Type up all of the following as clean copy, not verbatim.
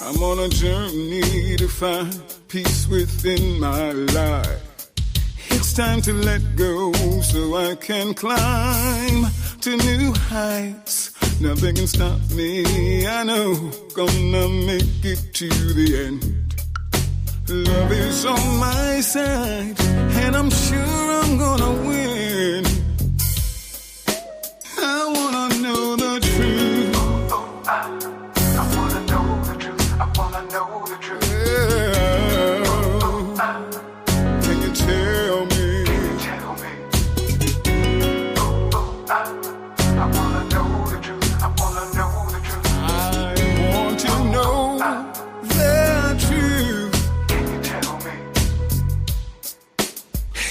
I'm on a journey to find peace within my life. It's time to let go so I can climb to new heights. Nothing can stop me, I know, gonna make it to the end. Love is on my side, and I'm sure I'm gonna win. I wanna know the truth. I wanna know the truth. I wanna know the truth. Can you tell me? I wanna know the truth. I wanna know the truth. I want to know the truth. Can you tell me?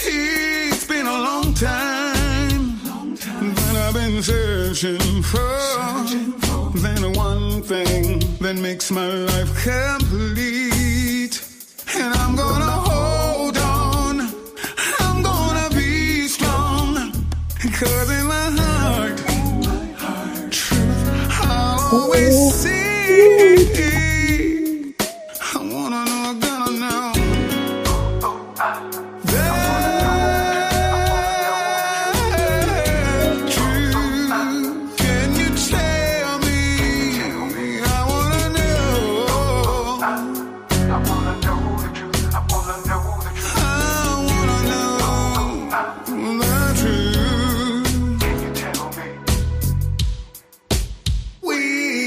It's been a long time that I've been searching for then one thing that makes my life complete. And I'm gonna hold on, I'm gonna be strong, 'cause in my heart, truth I'll always see. I wanna know, I'm gonna know the truth. Can you tell me? I wanna know. I wanna know the truth. I wanna know the truth. I wanna know the truth. Can you tell me? We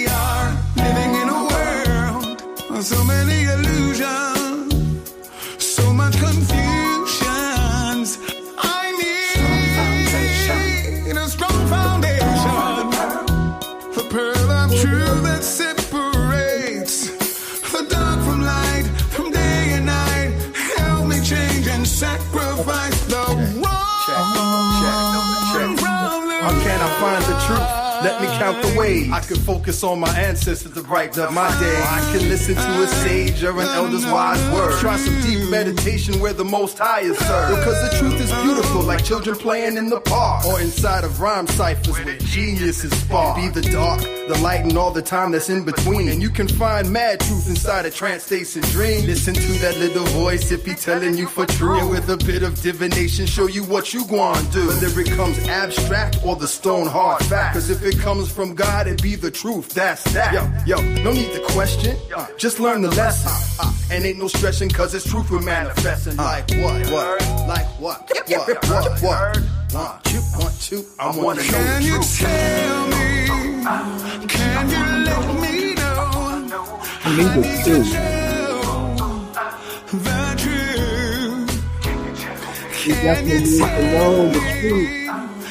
are living in a world of so many illusions, so much confusions. I need a strong foundation, a pearl of truth that separates the dark from light, from day and night. Help me change and sacrifice the wrong from the How can I find the truth? Let me count the ways. I can focus on my ancestors to brighten up my day. I can listen to a sage or an elder's wise words. Try some deep meditation where the Most High is served. Because the truth is beautiful, like children playing in the park, or inside of rhyme ciphers where genius is spark. Be the dark, the light, and all the time that's in between. And you can find mad truth inside of trance states and dreams. Listen to that little voice, it be telling you for true. And with a bit of divination, show you what you gonna do. Whether it comes abstract or the stone hard fact. Cause if it comes from God, it be the truth, that's that. Yo, no need to question, just learn the lesson. And ain't no stretching, cause it's truth we're manifesting. Like what? Like what? What? One, two, I wanna know Can the you truth. tell me? Can you let me know? I need it too. The truth. You definitely need to know the truth.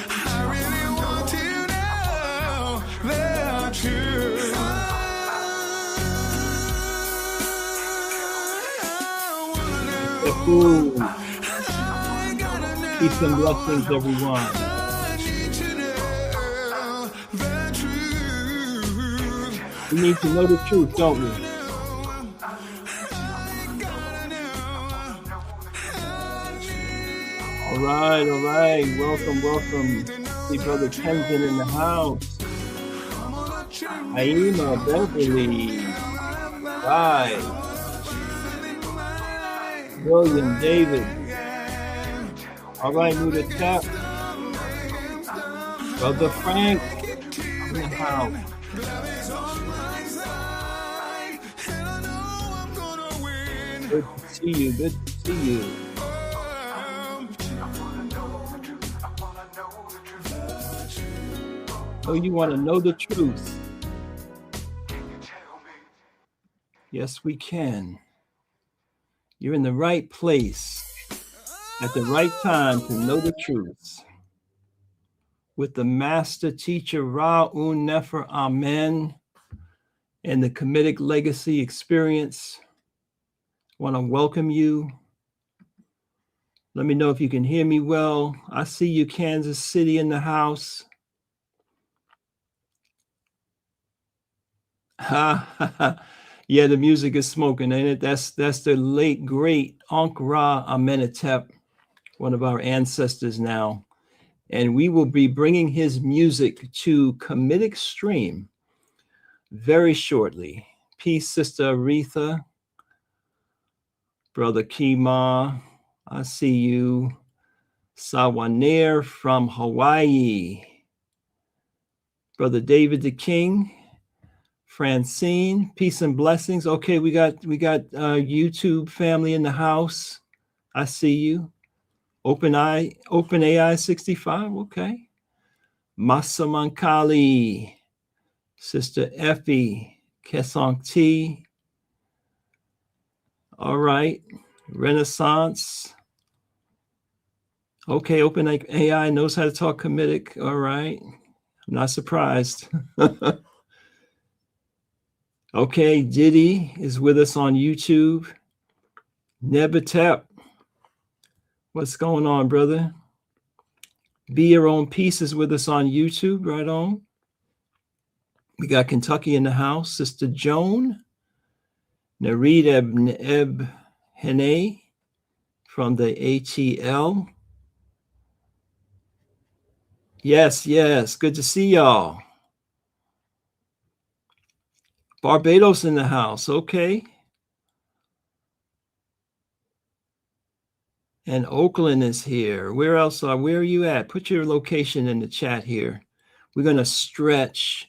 I really want to know the truth. The food. Peace and blessings, everyone. We need to know the truth, don't we? All right. Welcome. See Brother Tenzin in the house. Aima, Beverly. Bye. William, David. All right, new to tap. Brother Frank in the house. Good to see you. Oh, you want to know the truth? Yes, we can. You're in the right place at the right time to know the truth. With the master teacher Ra'un Nefer Amen and the Kmetic Legacy Experience, I want to welcome you. Let me know if you can hear me well. I see you, Kansas City, in the house. Yeah, the music is smoking, ain't it? That's the late, great Ankh Ra Amenhotep, one of our ancestors now. And we will be bringing his music to Kamitic Stream very shortly. Peace, Sister Aretha. Brother Kima, I see you. Sawanir from Hawaii. Brother David the King. Francine, peace and blessings. Okay, we got YouTube family in the house. I see you. OpenAI 65. Okay. Masamankali, Sister Effie, Kesong T. All right. Renaissance. Okay, OpenAI knows how to talk Kmetic. All right. I'm not surprised. Okay, Diddy is with us on YouTube. Nebatep, what's going on, brother? Be Your Own Peace is with us on YouTube. Right on. We got Kentucky in the house. Sister Joan. Nareed Eb Hene from the ATL. Yes. Good to see y'all. Barbados in the house. Okay. And Oakland is here. Where else where are you at? Put your location in the chat here. We're going to stretch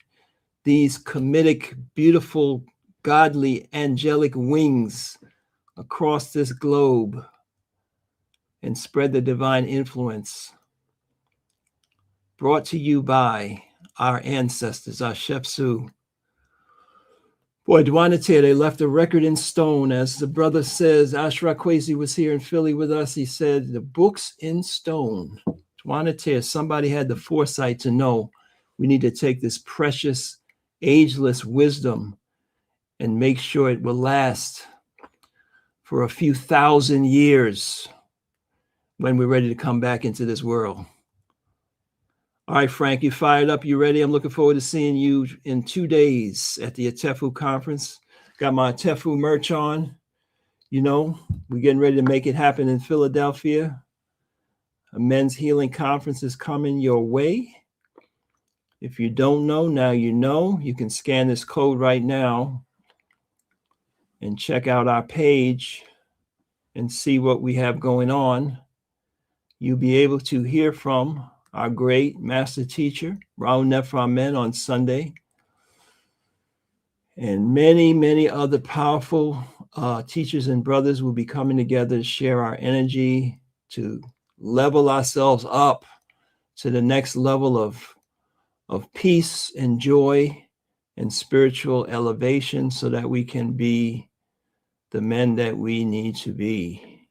these Kamitic, beautiful, godly, angelic wings across this globe and spread the divine influence brought to you by our ancestors, our Shepsu. Boy, Dwanite, they left a record in stone. As the brother says, Ashra Kwesi was here in Philly with us. He said, the book's in stone. Dwanite, somebody had the foresight to know we need to take this precious, ageless wisdom and make sure it will last for a few thousand years when we're ready to come back into this world. All right, Frank, you fired up? You ready? I'm looking forward to seeing you in 2 days at the Atefu conference. Got my Atefu merch on. You know, we're getting ready to make it happen in Philadelphia. A men's healing conference is coming your way. If you don't know, now you know. You can scan this code right now and check out our page and see what we have going on. You'll be able to hear from our great master teacher, Raul Neframen, on Sunday, and many, many other powerful teachers and brothers will be coming together to share our energy, to level ourselves up to the next level of peace and joy and spiritual elevation so that we can be the men that we need to be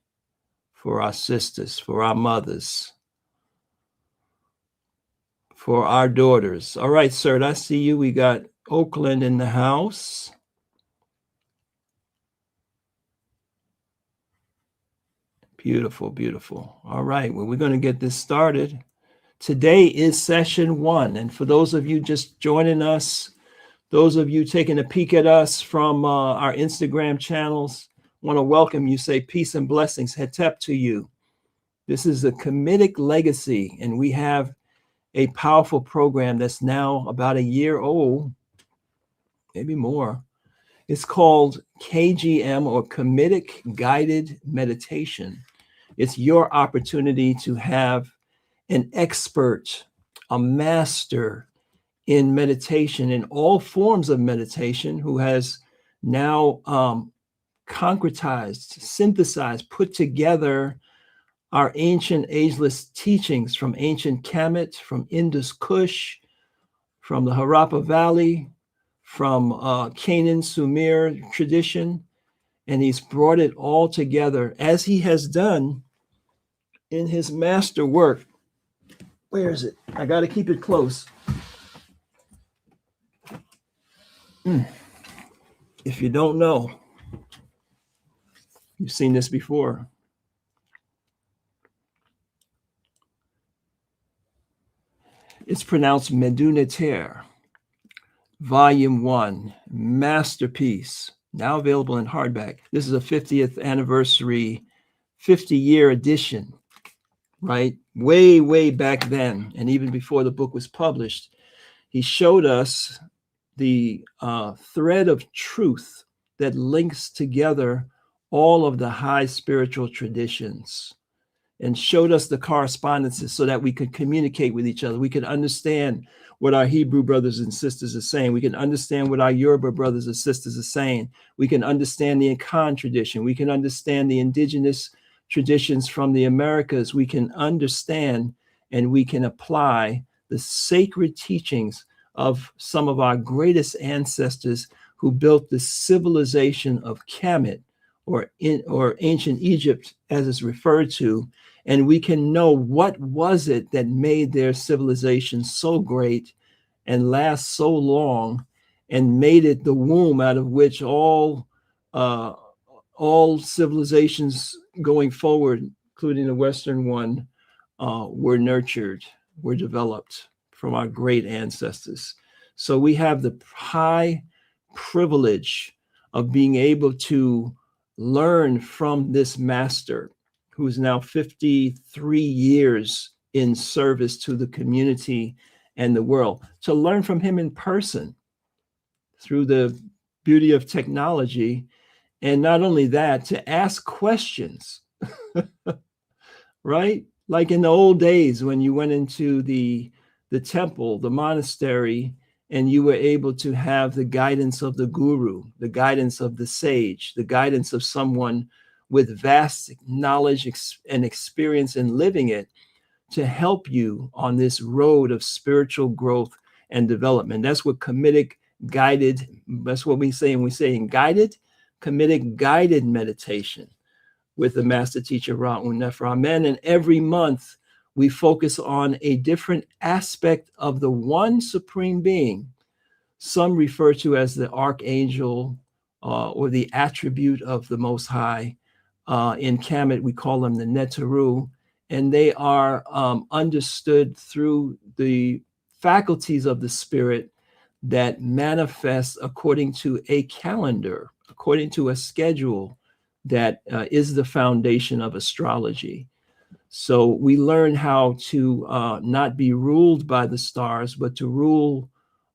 for our sisters, for our mothers, for our daughters. All right, sir, I see you. We got Oakland in the house. Beautiful, beautiful. All right, well, we're going to get this started. Today is session 1. And for those of you just joining us, those of you taking a peek at us from our Instagram channels, I want to welcome you, say peace and blessings, hetep to you. This is a Kmetic legacy, and we have a powerful program that's now about a year old, maybe more. It's called KGM, or Kamitic Guided Meditation. It's your opportunity to have an expert, a master in meditation, in all forms of meditation, who has now concretized, synthesized, put together our ancient ageless teachings from ancient Kamit, from Indus Kush, from the Harappa Valley, from Canaan Sumer tradition, and he's brought it all together as he has done in his master work. Where is it? I got to keep it close. If you don't know, you've seen this before. It's pronounced Meduneter, Volume 1, Masterpiece, now available in hardback. This is a 50th anniversary, 50-year edition, right? Way back then, and even before the book was published, he showed us the thread of truth that links together all of the high spiritual traditions, and showed us the correspondences so that we could communicate with each other. We could understand what our Hebrew brothers and sisters are saying. We can understand what our Yoruba brothers and sisters are saying. We can understand the Akan tradition. We can understand the indigenous traditions from the Americas. We can understand and we can apply the sacred teachings of some of our greatest ancestors who built the civilization of Kamit, or ancient Egypt, as it's referred to, and we can know what was it that made their civilization so great and last so long, and made it the womb out of which all civilizations going forward, including the Western one, were nurtured, were developed from our great ancestors. So we have the high privilege of being able to learn from this master who is now 53 years in service to the community and the world, to learn from him in person through the beauty of technology. And not only that, to ask questions, right? Like in the old days when you went into the temple, the monastery, and you were able to have the guidance of the guru, the guidance of the sage, the guidance of someone with vast knowledge and experience in living it, to help you on this road of spiritual growth and development. That's what Kmetic guided, that's what we say, and we say in guided, Kmetic guided meditation with the master teacher Ra'un Nefer Amen. And every month we focus on a different aspect of the one supreme being. Some refer to as the archangel or the attribute of the Most High. In Kamit, we call them the Netaru, and they are understood through the faculties of the spirit that manifest according to a calendar, according to a schedule that is the foundation of astrology. So we learn how to not be ruled by the stars, but to rule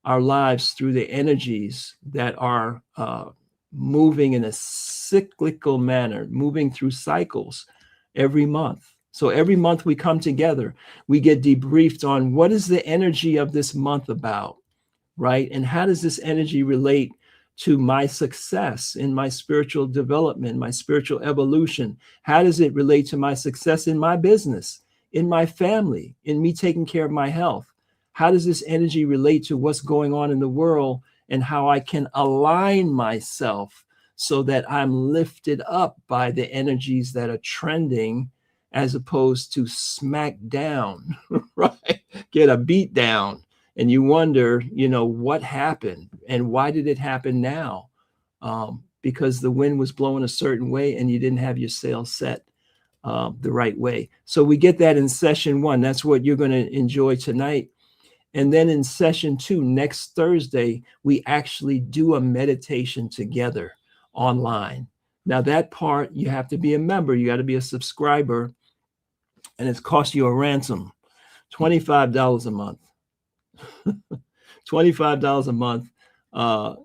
our lives through the energies that are moving in a cyclical manner, moving through cycles every month. So every month we come together, we get debriefed on what is the energy of this month about, right? And how does this energy relate to my success in my spiritual development, my spiritual evolution? How does it relate to my success in my business, in my family, in me taking care of my health? How does this energy relate to what's going on in the world and how I can align myself so that I'm lifted up by the energies that are trending, as opposed to smack down, right? Get a beat down. And you wonder, what happened and why did it happen now? Because the wind was blowing a certain way and you didn't have your sails set the right way. So we get that in session 1. That's what you're going to enjoy tonight. And then in session 2, next Thursday, we actually do a meditation together online. Now that part, you have to be a member. You got to be a subscriber. And it's cost you a ransom, $25 a month. $25 a month.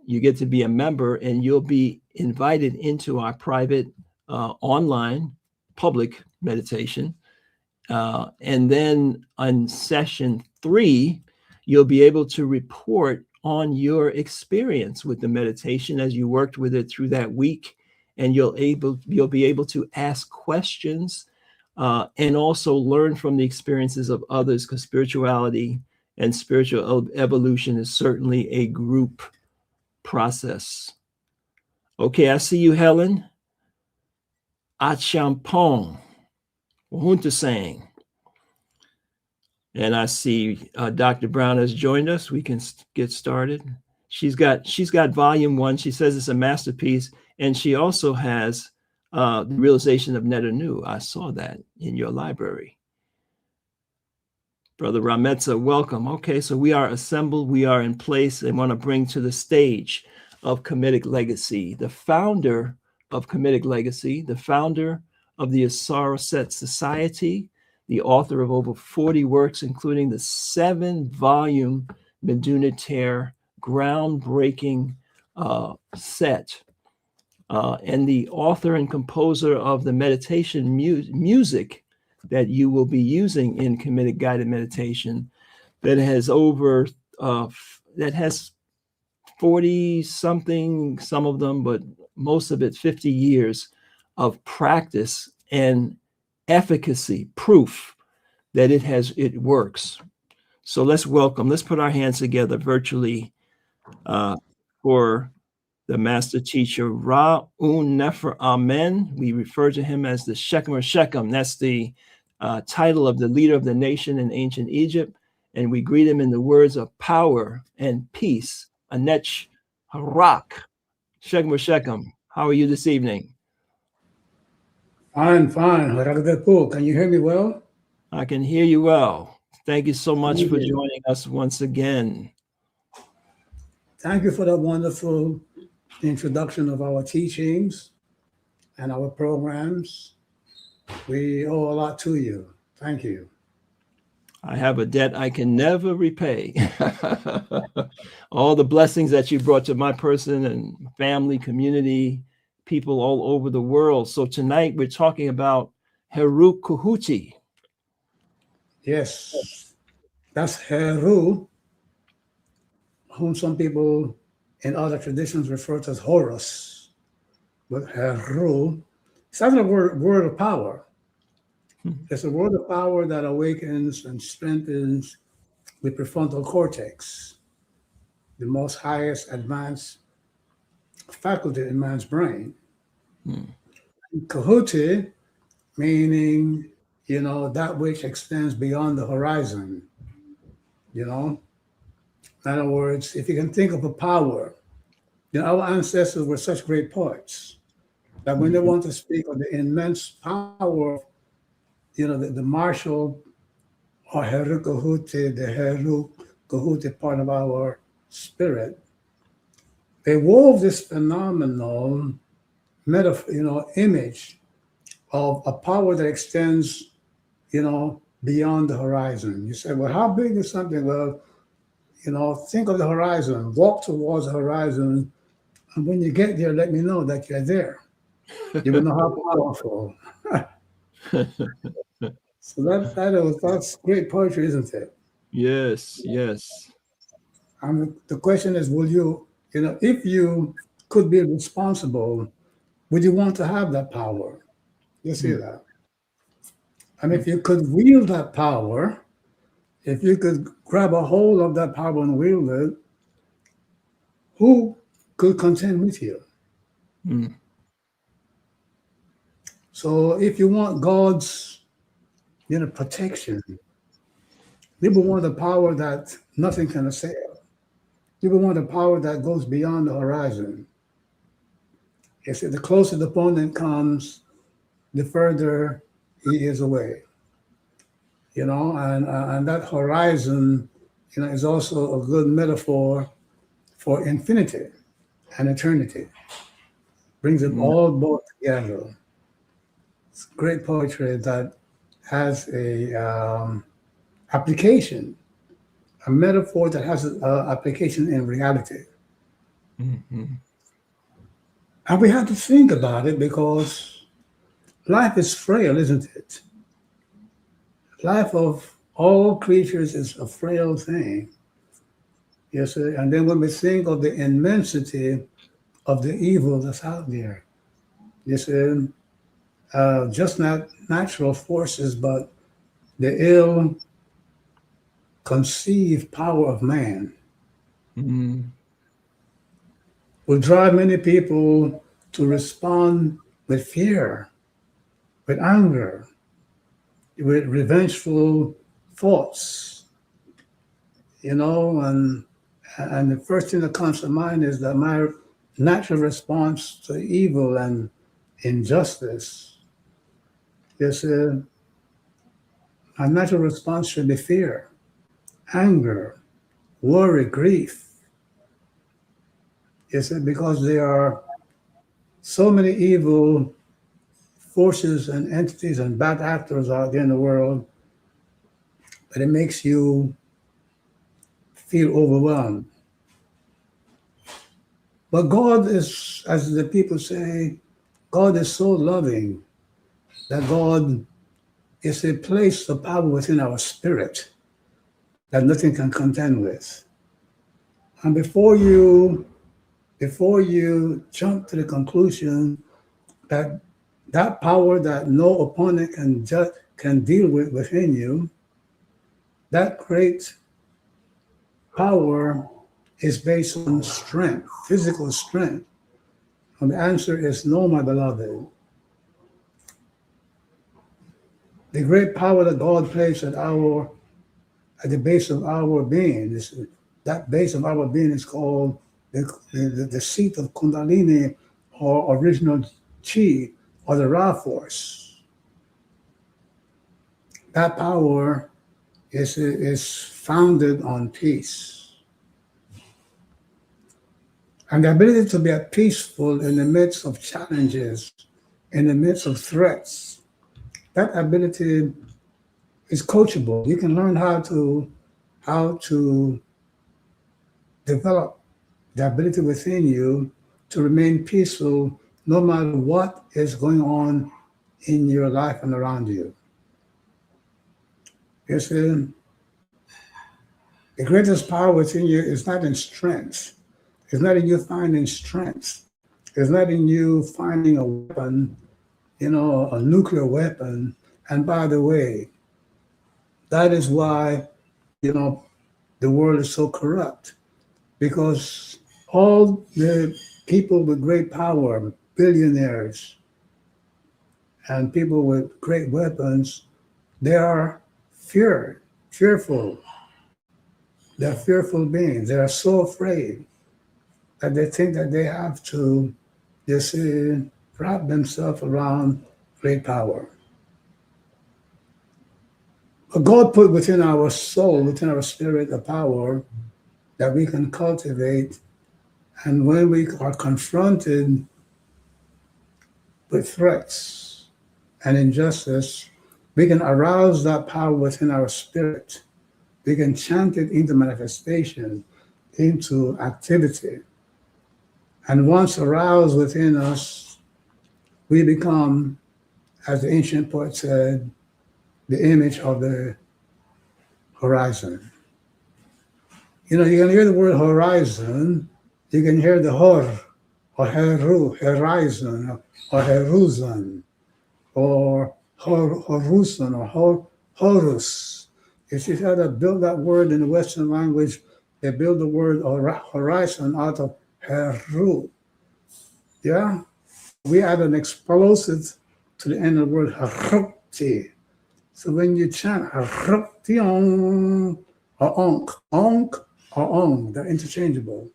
You get to be a member and you'll be invited into our private online public meditation. And then on session 3, you'll be able to report on your experience with the meditation as you worked with it through that week. And you'll be able to ask questions and also learn from the experiences of others, because spirituality and spiritual evolution is certainly a group process. Okay, I see you, Helen. Achampong, Wahuntasang. And I see Dr. Brown has joined us. We can get started. She's got volume 1. She says it's a masterpiece. And she also has the realization of Netanu. I saw that in your library. Brother Rametza, welcome. Okay, so we are assembled, we are in place, and want to bring to the stage of Kmetic Legacy, the founder of Kmetic Legacy, the founder of the Asaraset Society, the author of over 40 works, including the 7-volume Meduna Tear groundbreaking set. And the author and composer of the meditation music that you will be using in Kmetic guided meditation, that has that has 40 something, some of them, but most of it 50 years of practice and efficacy, proof that it works. So let's put our hands together virtually for the master teacher, Ra'un Nefer Amen. We refer to him as the Kgm Herukhuti. That's the title of the leader of the nation in ancient Egypt. And we greet him in the words of power and peace. Anech Harak. Kgm Herukhuti. How are you this evening? Fine. Can you hear me well? I can hear you well. Thank you so much for joining us once again. Thank you for that wonderful introduction of our teachings and our programs. We owe a lot to you. Thank you. I have a debt I can never repay. All the blessings that you brought to my person and family, community, people all over the world. So tonight we're talking about Heru Khuti. Yes, that's Heru, whom some people in other traditions refer to as Horus. But Heru, it's actually a word of power. It's a word of power that awakens and strengthens the prefrontal cortex, the most highest advanced faculty in man's brain. Kahuti, meaning, that which extends beyond the horizon. In other words, if you can think of a power, our ancestors were such great poets that when they want to speak of the immense power, the martial or Heru Khuti, the Heru Khuti part of our spirit, they wove this phenomenal image of a power that extends, beyond the horizon. You say, well, how big is something? Well, think of the horizon, walk towards the horizon, and when you get there, let me know that you're there. You will know how powerful. So that's great poetry, isn't it? Yes. And the question is, will you, if you could be responsible, would you want to have that power? You see that? And if you could wield that power, if you could grab a hold of that power and wield it, who could contend with you? So if you want God's, protection, people want a power that nothing can assail. People want a power that goes beyond the horizon. You see, the closer the opponent comes, the further he is away. And that horizon, is also a good metaphor for infinity and eternity. Brings it all both together. It's great poetry that has a application, a metaphor that has an application in reality. And we have to think about it because life is frail, isn't it? Life of all creatures is a frail thing. Yes, sir. And then when we think of the immensity of the evil that's out there, yes, sir, just not natural forces, but the ill-conceived power of man will drive many people to respond with fear, with anger, with revengeful thoughts, and the first thing that comes to mind is that my natural response to evil and injustice is my natural response should be fear, anger, worry, grief. Yes, because there are so many evil forces and entities and bad actors out there in the world that it makes you feel overwhelmed. But God is, as the people say, God is so loving that God is a place of power within our spirit that nothing can contend with. And before you jump to the conclusion that that power that no opponent can deal with within you, that great power is based on strength, physical strength. And the answer is no, my beloved. The great power that God placed at the base of our being, that base of our being is called the seat of Kundalini or original Chi or the Ra force. That power is founded on peace. And the ability to be peaceful in the midst of challenges, in the midst of threats, that ability is coachable. You can learn how to develop the ability within you to remain peaceful no matter what is going on in your life and around you. You see, the greatest power within you is not in strength. It's not in you finding strength. It's not in you finding a weapon, a nuclear weapon. And by the way, that is why, the world is so corrupt. Because all the people with great power, billionaires, and people with great weapons, they are fearful. They're fearful beings. They are so afraid that they think that they have to wrap themselves around great power. But God put within our soul, within our spirit, a power that we can cultivate. And when we are confronted with threats and injustice, we can arouse that power within our spirit. We can chant it into manifestation, into activity. And once aroused within us, we become, as the ancient poet said, the image of the horizon. You can hear the word horizon, you can hear the hor, or heru, horizon, or heruzan, or horusan, or horus. If you had to build that word in the Western language, they build the word horizon out of heru. Yeah? We add an explosive to the end of the word Herukhuti. So when you chant Herukhuti or onk, or ong, they're interchangeable.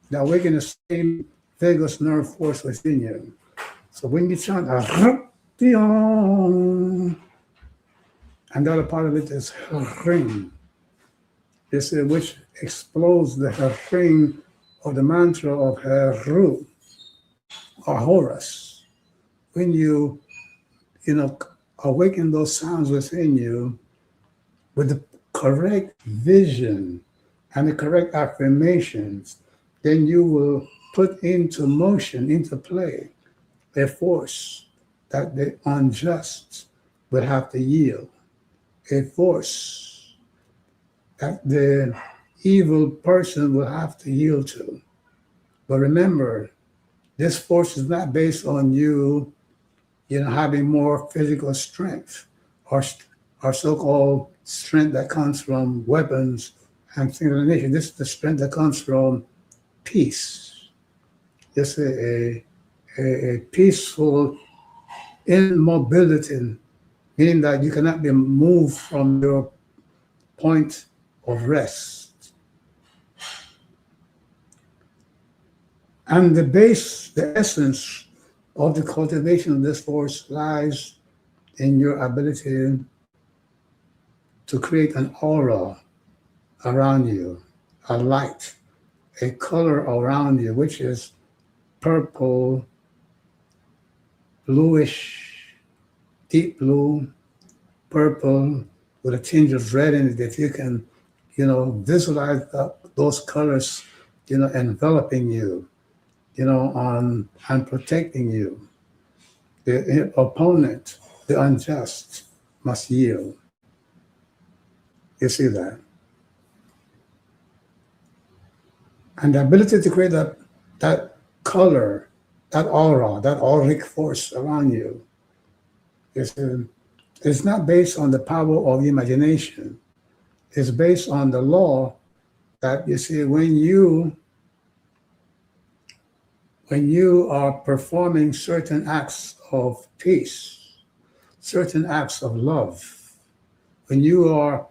They awaken the same vagus nerve force within you. So when you chant Herukhuti ong, and the other part of it is Herring, which explodes the Herring or the mantra of Heru or Horus. When you awaken those sounds within you with the correct vision and the correct affirmations, then you will put into motion, into play, a force that the unjust would have to yield, a force that the evil person will have to yield to. But remember, this force is not based on you having more physical strength or so-called strength that comes from weapons and things of the nature. This is the strength that comes from peace. It's a peaceful immobility, meaning that you cannot be moved from your point of rest. And the essence of the cultivation of this force lies in your ability to create an aura around you, a light, a color around you, which is purple, bluish, deep blue, purple, with a tinge of red in it. If you can, visualize those colors, enveloping you, and protecting you. The opponent, the unjust, must yield. You see that? And the ability to create that color, that aura, that auric force around you is not based on the power of imagination. It's based on the law that, you see, when you are performing certain acts of peace, certain acts of love, when you are,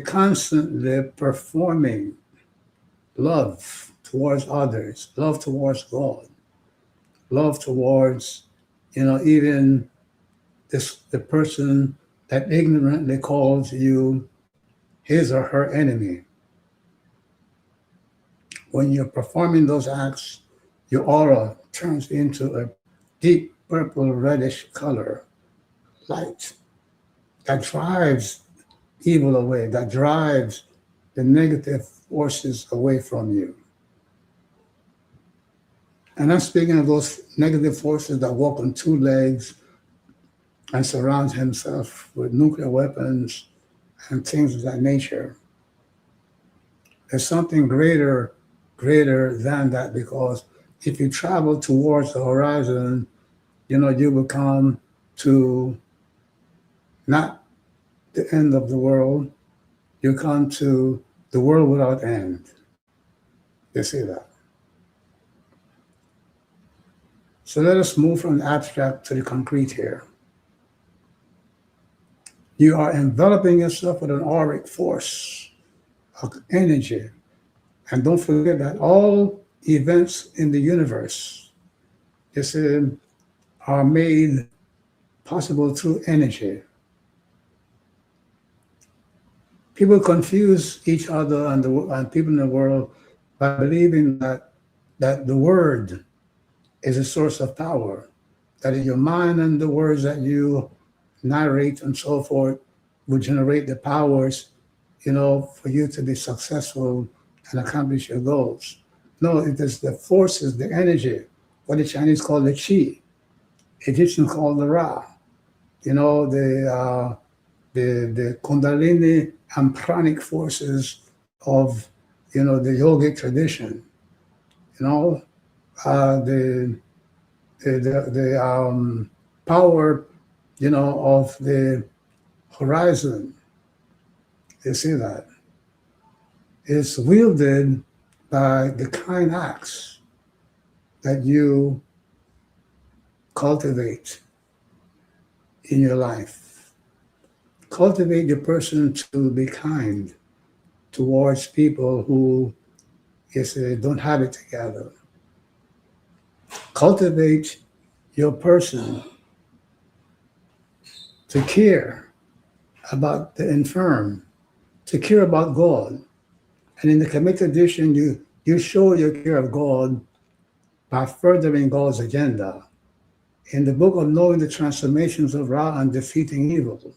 constantly performing love towards others, love towards God, love towards, even the person that ignorantly calls you his or her enemy. When you're performing those acts, your aura turns into a deep purple reddish color, light, that drives evil away, that drives the negative forces away from you. And I'm speaking of those negative forces that walk on two legs and surround himself with nuclear weapons and things of that nature. There's something greater than that, because if you travel towards the horizon, you will come to not the end of the world, you come to the world without end. You see that? So let us move from the abstract to the concrete here. You are enveloping yourself with an auric force of energy. And don't forget that all events in the universe are made possible through energy. People confuse each other and people in the world by believing that the word is a source of power, that in your mind and the words that you narrate and so forth will generate the powers, for you to be successful and accomplish your goals. No, it is the forces, the energy, what the Chinese call the Qi, Egyptians call the Ra, the Kundalini and pranic forces of, the yogic tradition, the power, of the horizon. You see that? Is wielded by the kind acts that you cultivate in your life. Cultivate your person to be kind towards people who don't have it together. Cultivate your person to care about the infirm, to care about God. And in the Kamitic tradition, you show your care of God by furthering God's agenda. In the book of Knowing the Transformations of Ra and Defeating Evil,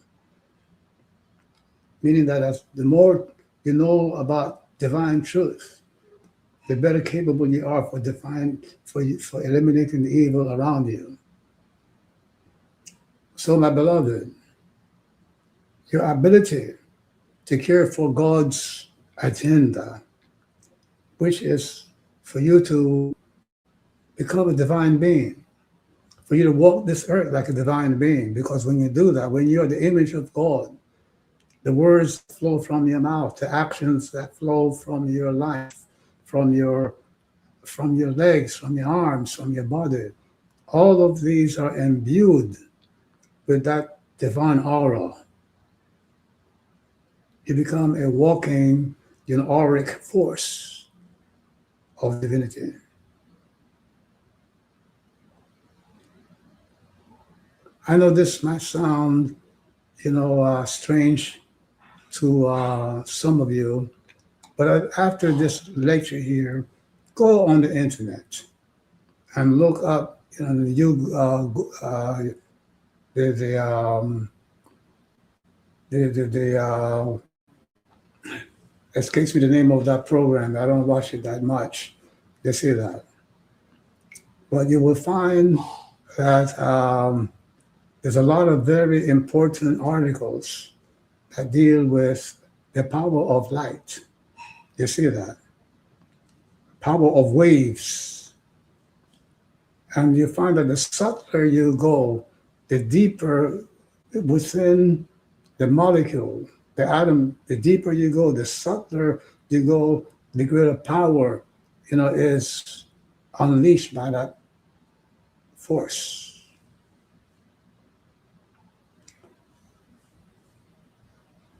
meaning that as the more you know about divine truth, the better capable you are for eliminating the evil around you. So, my beloved, your ability to care for God's agenda, which is for you to become a divine being, for you to walk this earth like a divine being, because when you do that, when you're the image of God, the words flow from your mouth, the actions that flow from your life, from your legs, from your arms, from your body, all of these are imbued with that divine aura. You become a walking, auric force of divinity. I know this might sound, strange to some of you, but after this lecture here, go on the internet and look up, escapes me the name of that program. I don't watch it that much. They say that. But you will find that there's a lot of very important articles that deal with the power of light. You see that? Power of waves. And you find that the subtler you go, the deeper within the molecule, the atom, the deeper you go, the subtler you go, the greater power, is unleashed by that force.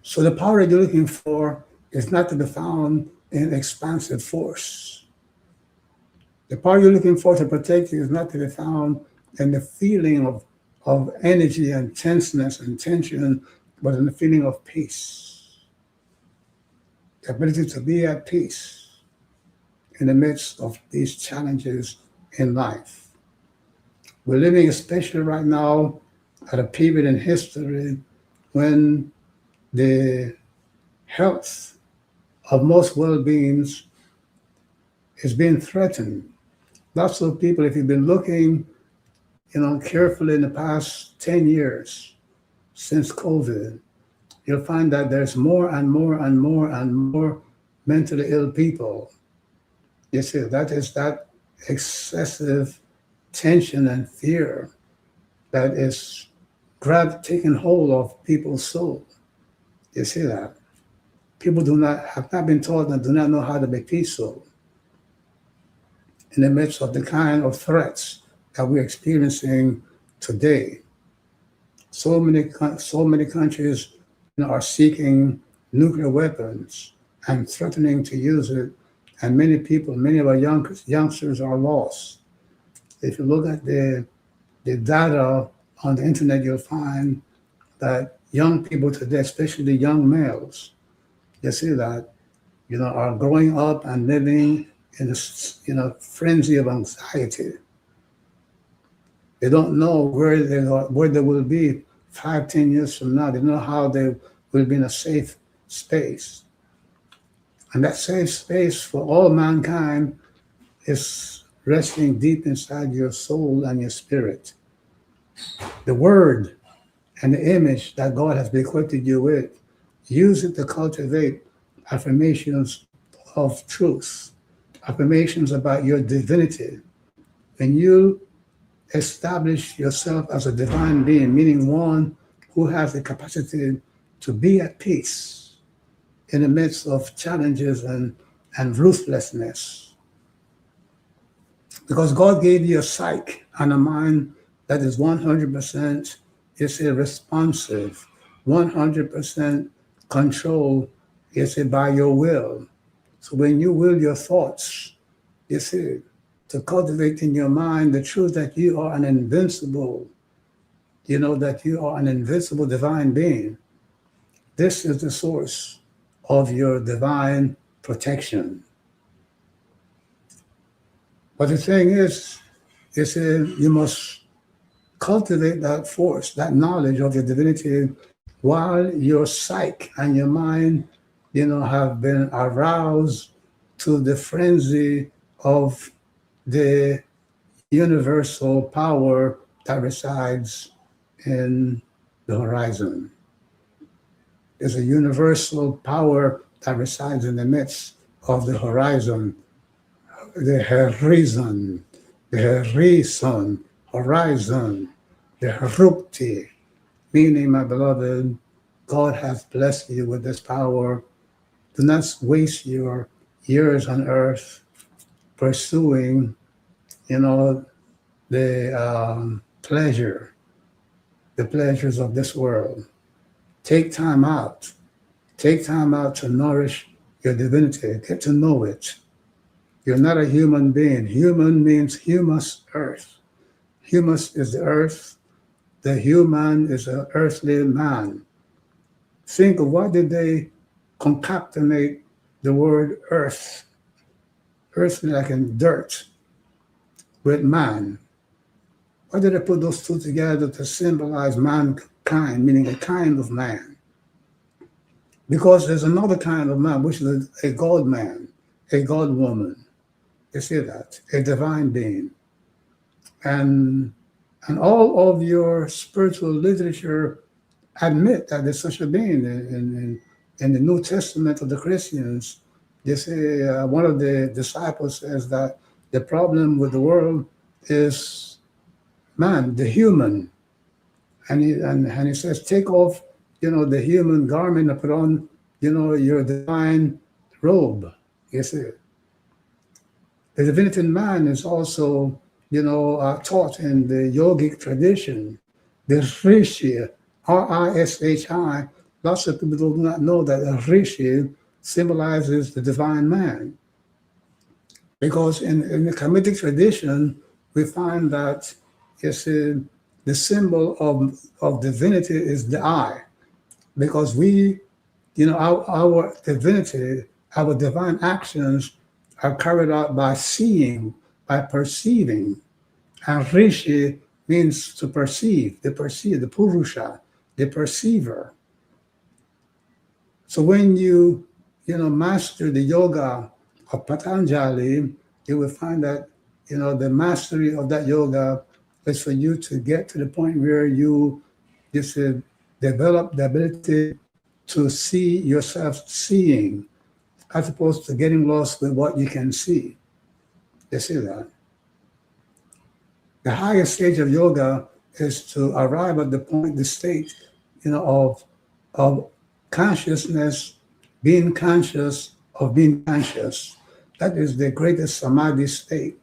So the power you're looking for is not to be found in expansive force. The power you're looking for to protect you is not to be found in the feeling of energy and tenseness and tension, but in the feeling of peace. The ability to be at peace in the midst of these challenges in life. We're living, especially right now, at a period in history when the health of most world beings is being threatened. Lots of people, if you've been looking, carefully in the past 10 years since COVID, you'll find that there's more and more and more and more mentally ill people. You see, that is that excessive tension and fear that is taking hold of people's soul. You see that? People have not been taught and do not know how to be peaceful in the midst of the kind of threats that we're experiencing today. So many countries are seeking nuclear weapons and threatening to use it, and many of our youngsters are lost. If you look at the data on the internet, you'll find that young people today, especially young males, you see that, are growing up and living in this, frenzy of anxiety. They don't know where they will be 5-10 years from now. They don't know how they will be in a safe space. And that safe space for all mankind is resting deep inside your soul and your spirit. The word and the image that God has bequeathed you with, use it to cultivate affirmations of truth, affirmations about your divinity. When you establish yourself as a divine being, meaning one who has the capacity to be at peace in the midst of challenges and ruthlessness. Because God gave you a psyche and a mind that is 100%, responsive, 100% controlled, by your will. So when you will your thoughts, to cultivate in your mind the truth that you are an invincible, that you are an invincible divine being. This is the source of your divine protection. But the thing is, you must cultivate that force, that knowledge of your divinity, while your psyche and your mind, have been aroused to the frenzy of the universal power that resides in the horizon. There's a universal power that resides in the midst of the horizon, the horizon, horizon, the Heru Khuti, meaning, my beloved, God has blessed you with this power. Do not waste your years on earth pursuing, the pleasures of this world. Take time out to nourish your divinity. Get to know it. You're not a human being. Human means humus, earth. Humus is the earth. The human is an earthly man. Think of why did they concatenate the word earth? Earthly, like in dirt, with man. Why did they put those two together to symbolize mankind, meaning a kind of man? Because there's another kind of man, which is a God man, a God woman. You see that? A divine being. and all of your spiritual literature admit that there's such a being. In the New Testament of the Christians, they say one of the disciples says that the problem with the world is man, the human, and he says, take off, the human garment and put on, your divine robe. You see, the divinity in man is also, taught in the yogic tradition. The rishi, R-I-S-H-I. Lots of people do not know that a rishi symbolizes the divine man, because in the Kamitic tradition we find that, you see, the symbol of divinity is the eye, because we, our divinity, our divine actions are carried out by seeing, by perceiving. And rishi means to perceive, the purusha, the perceiver. So when you master the yoga of Patanjali, you will find that, the mastery of that yoga is for you to get to the point where you should develop the ability to see yourself seeing, as opposed to getting lost with what you can see. You see that? The highest stage of yoga is to arrive at the state, of consciousness, being conscious of being conscious. That is the greatest samadhi state.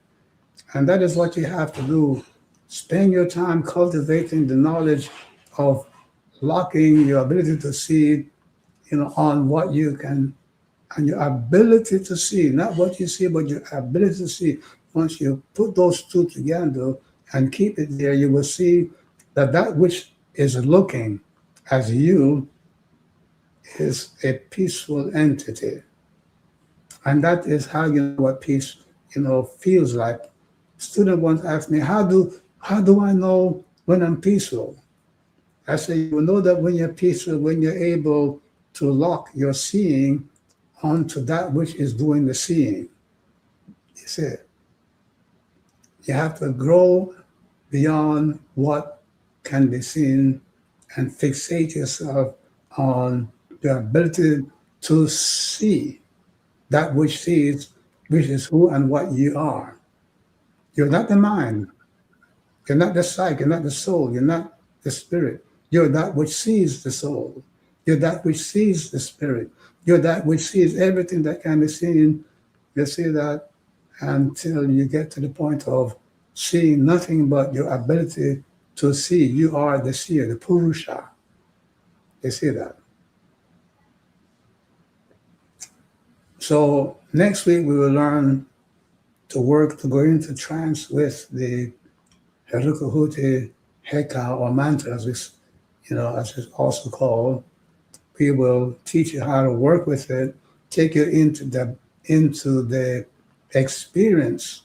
And that is what you have to do. Spend your time cultivating the knowledge of locking your ability to see, on what you can, and your ability to see, not what you see, but your ability to see. Once you put those two together and keep it there, you will see that which is looking as you is a peaceful entity. And that is how you know what peace, feels like. Student once asked me, how do I know when I'm peaceful? I say, you will know that when you're peaceful, when you're able to lock your seeing onto that which is doing the seeing. You see, you have to grow beyond what can be seen and fixate yourself on the ability to see that which sees, which is who and what you are. You're not the mind. You're not the psyche. You're not the soul. You're not the spirit. You're that which sees the soul. You're that which sees the spirit. You're that which sees everything that can be seen. You see that until you get to the point of seeing nothing but your ability to see. You are the seer, the purusha. You see that? So next week we will learn to go into trance with the Heru Khuti Heka, or mantra, as it's also called. We will teach you how to work with it, take you into the experience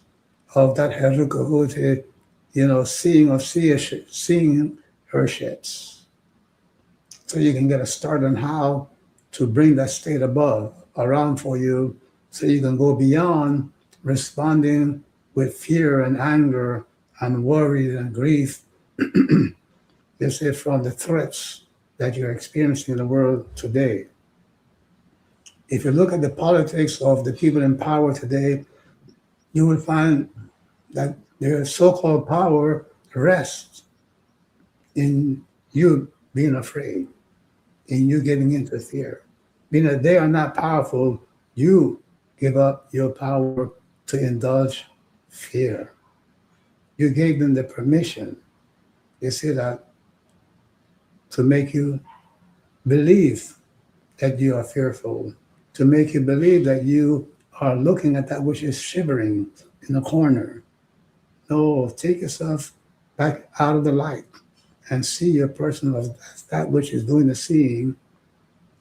of that Heru Khuti, seeing Urshets. So you can get a start on how to bring that state around for you, so you can go beyond responding with fear and anger and worry and grief, this is from the threats that you're experiencing in the world today. If you look at the politics of the people in power today, you will find that their so-called power rests in you being afraid, in you getting into fear. Being that they are not powerful, you give up your power to indulge fear. You gave them the permission, you see that, to make you believe that you are fearful, to make you believe that you are looking at that which is shivering in the corner. No, take yourself back out of the light and see your person as that which is doing the seeing,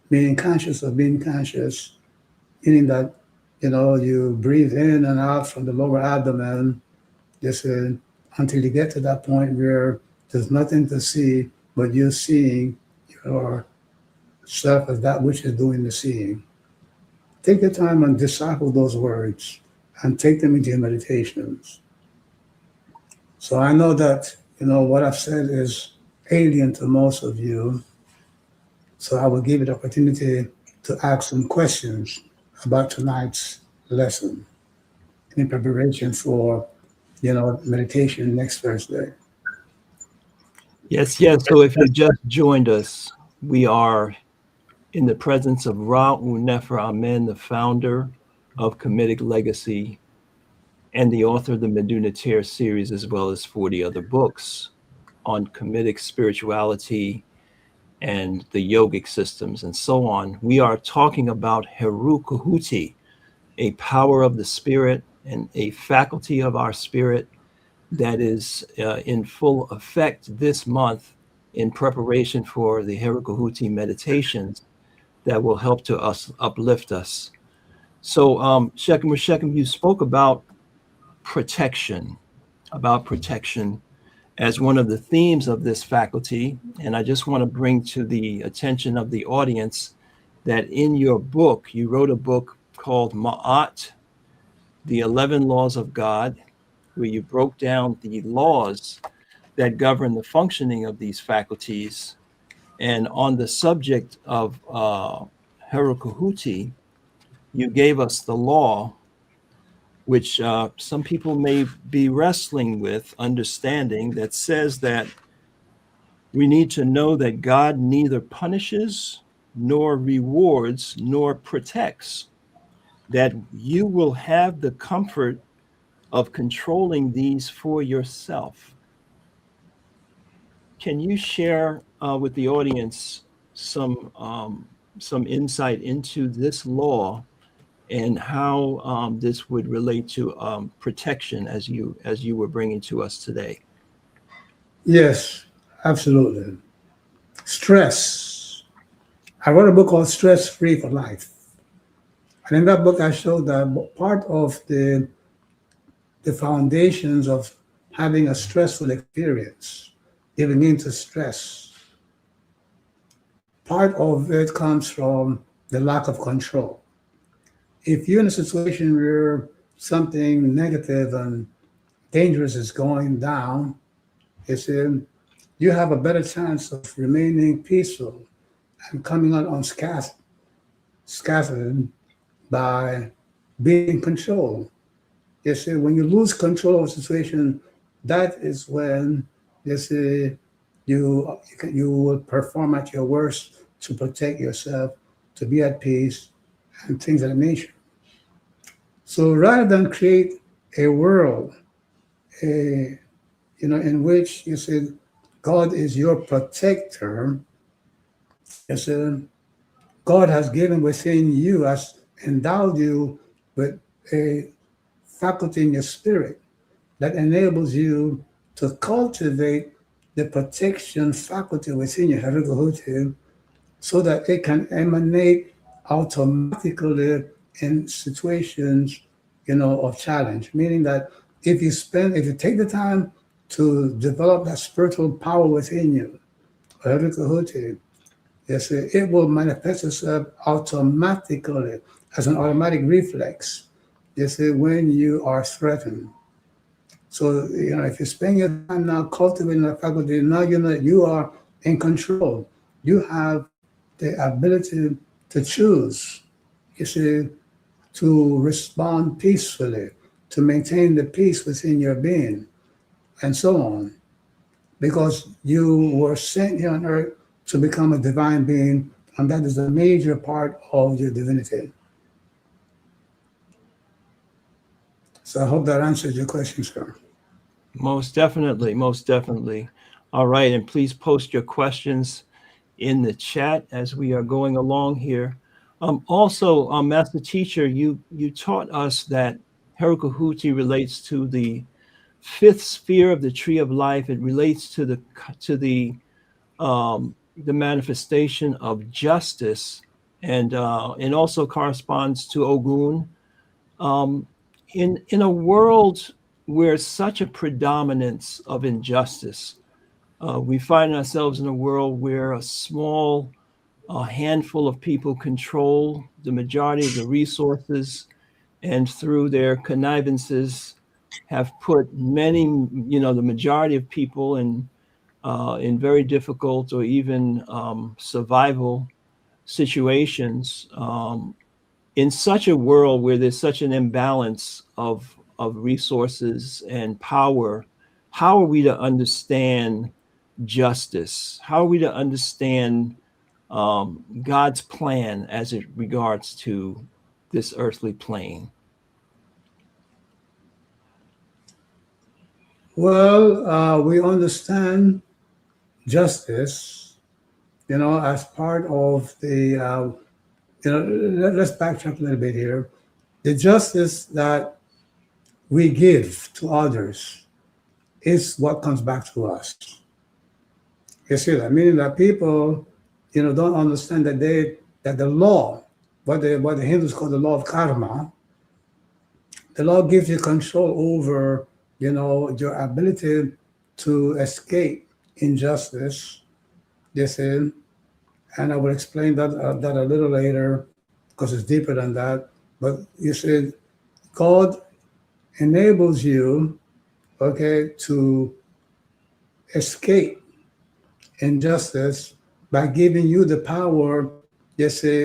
being conscious of being conscious, meaning that, you breathe in and out from the lower abdomen, until you get to that point where there's nothing to see but you seeing yourself as that which is doing the seeing. Take the time and disciple those words and take them into your meditations. So I know that, what I've said is alien to most of you. So I will give you the opportunity to ask some questions about tonight's lesson in preparation for, meditation next Thursday. Yes, yes. So if you just joined us, we are in the presence of Ra'u Nefer Amen, the founder of Kmetic Legacy and the author of the Meduna Tear series, as well as 40 other books on Kmetic spirituality and the yogic systems and so on. We are talking about Heru Khuti, a power of the spirit and a faculty of our spirit that is in full effect this month in preparation for the Heru Khuti meditations that will help to uplift us. So, Shekim, you spoke about protection, as one of the themes of this faculty. And I just want to bring to the attention of the audience that in your book, you wrote a book called Ma'at, the 11 Laws of God, where you broke down the laws that govern the functioning of these faculties. And on the subject of Heru Khuti, you gave us the law, which some people may be wrestling with understanding, that says that we need to know that God neither punishes nor rewards nor protects, that you will have the comfort of controlling these for yourself. Can you share with the audience some insight into this law and how this would relate to protection as you were bringing to us today? Yes, absolutely. Stress. I wrote a book called Stress Free for Life. And in that book, I showed that part of the foundations of having a stressful experience, giving into stress, part of it comes from the lack of control. If you're in a situation where something negative and dangerous is going down, you have a better chance of remaining peaceful and coming out unscathed by being in control. You see, when you lose control of a situation, that is when you will perform at your worst to protect yourself, to be at peace, and things of that nature. So rather than create a world, in which you see God is your protector, you see, God has given within you, has endowed you with a faculty in your spirit that enables you to cultivate the protection faculty within your Heru Khuti so that it can emanate automatically in situations, of challenge. Meaning that if you take the time to develop that spiritual power within you, Heru Khuti, yes, it will manifest itself automatically as an automatic reflex. Yes, when you are threatened. So, if you spend your time now cultivating that faculty, now you know that you are in control. You have the ability to choose, to respond peacefully, to maintain the peace within your being, and so on. Because you were sent here on earth to become a divine being, and that is a major part of your divinity. So I hope that answers your question, sir. Most definitely, most definitely. All right, and please post your questions in the chat as we are going along here. Also, Master Teacher, you taught us that Heru Khuti relates to the fifth sphere of the tree of life. It relates to the manifestation of justice, and also corresponds to Ogun. In a world where such a predominance of injustice, we find ourselves in a world where a small handful of people control the majority of the resources, and through their connivances, have put many, the majority of people in very difficult or even survival situations, in such a world where there's such an imbalance of resources and power. How are we to understand justice? How are we to understand God's plan as it regards to this earthly plane? Well, we understand justice, as part of the, let's backtrack a little bit here. The justice that we give to others is what comes back to us. You see that? Meaning that people, don't understand that the law, what the Hindus call the law of karma, the law gives you control over, your ability to escape injustice. You see, and I will explain that a little later because it's deeper than that. But you see, God enables you, to escape injustice by giving you the power,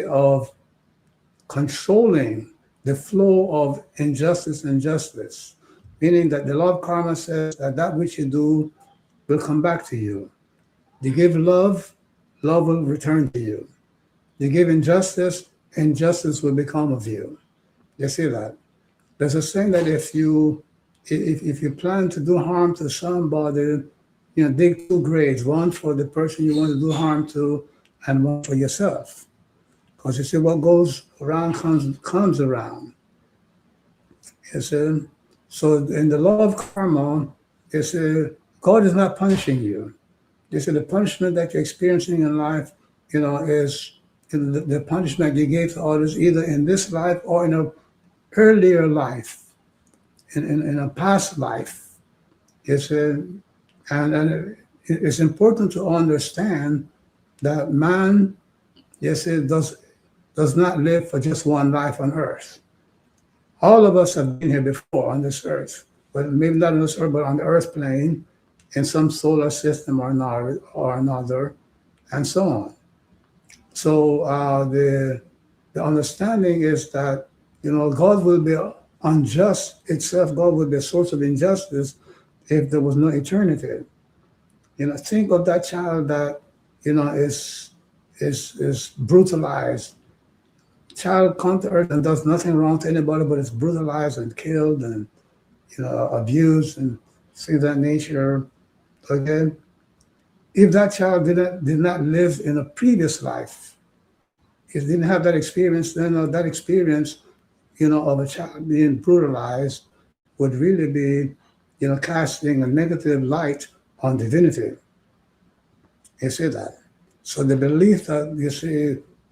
of controlling the flow of injustice and justice. Meaning that the law of karma says that which you do will come back to you. You give love, love will return to you. You give injustice, injustice will become of you. You see that? There's a saying that if you plan to do harm to somebody, dig two graves, one for the person you want to do harm to and one for yourself. Because you see, what goes around comes around. You see? So in the law of karma, you see, God is not punishing you. You see, the punishment that you're experiencing in life, is the punishment you gave to others either in this life or in an earlier life, in a past life. You see, and it's important to understand that man, does not live for just one life on earth. All of us have been here before on this earth, but maybe not on this earth, but on the earth plane, in some solar system or another, and so on. So the understanding is that, God will be unjust itself. God will be a source of injustice if there was no eternity. Think of that child that, is brutalized. Child comes to earth and does nothing wrong to anybody, but is brutalized and killed and, abused and things of that nature. Again, if that child did not live in a previous life, if didn't have that experience, then that experience, of a child being brutalized would really be, casting a negative light on divinity. You see that? So the belief that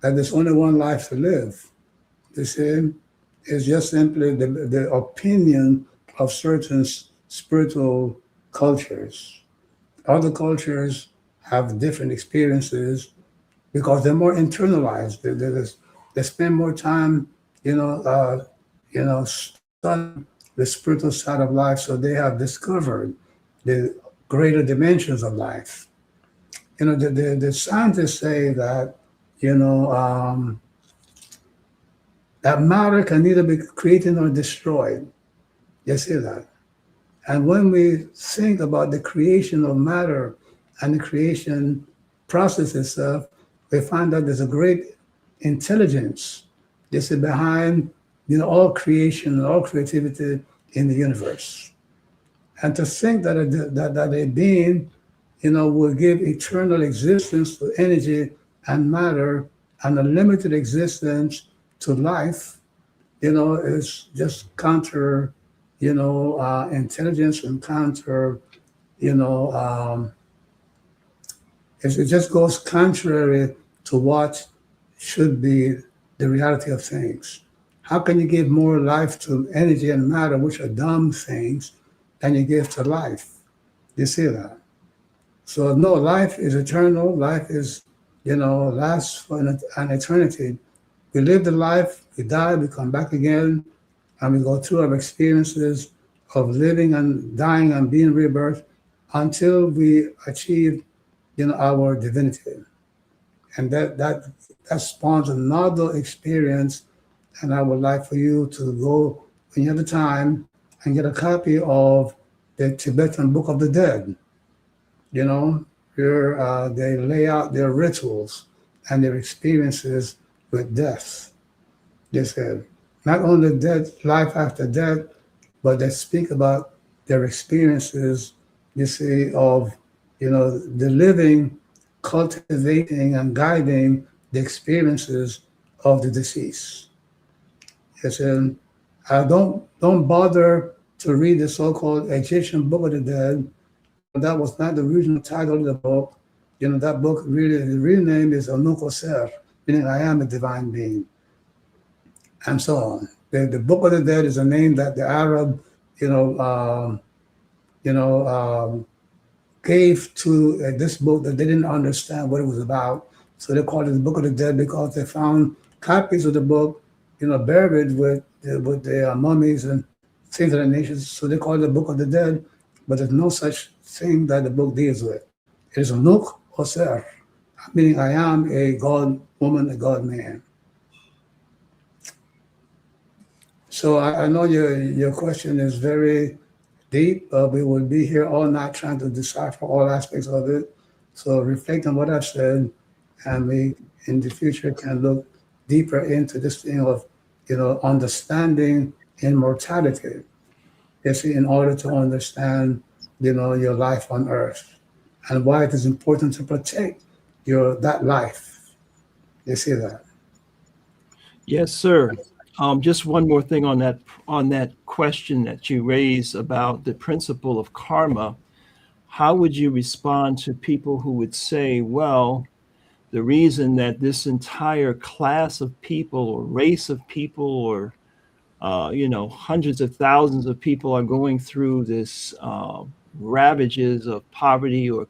that there's only one life to live, is just simply the opinion of certain spiritual cultures. Other cultures have different experiences because they're more internalized. They spend more time, studying the spiritual side of life, so they have discovered the greater dimensions of life. The scientists say that, that matter can neither be created nor destroyed. You see that? And when we think about the creation of matter and the creation process itself, we find that there's a great intelligence behind all creation and all creativity in the universe. And to think that a being will give eternal existence to energy and matter and a limited existence to life, is just counter, intelligence and counter, it just goes contrary to what should be the reality of things. How can you give more life to energy and matter, which are dumb things, than you give to life? You see that? So no, life is eternal. Life is, lasts for an eternity. We live the life, we die, we come back again, and we go through our experiences of living and dying and being rebirth until we achieve, our divinity. And that spawns another experience. And I would like for you to go, when you have the time, and get a copy of the Tibetan Book of the Dead. Where they lay out their rituals and their experiences with death. They said, not only death, life after death, but they speak about their experiences, of, the living, cultivating and guiding the experiences of the deceased. They said, don't bother to read the so-called Egyptian Book of the Dead. That was not the original title of the book. That book really, the real name is Onuko Ser, meaning I am a divine being, and so on. The Book of the Dead is a name that the Arab, gave to this book that they didn't understand what it was about. So they called it the Book of the Dead because they found copies of the book, buried with the mummies and things of that nature. So they called it the Book of the Dead, but there's no such thing that the book deals with. It is Onuk Oser, meaning I am a God woman, a God man. So I know your question is very deep. We will be here all night trying to decipher all aspects of it. So reflect on what I've said, and we in the future can look deeper into this thing of, understanding immortality. In order to understand, your life on earth and why it is important to protect that life. You see that? Yes, sir. Just one more thing on that question that you raised about the principle of karma. How would you respond to people who would say, well, the reason that this entire class of people or race of people or hundreds of thousands of people are going through this ravages of poverty or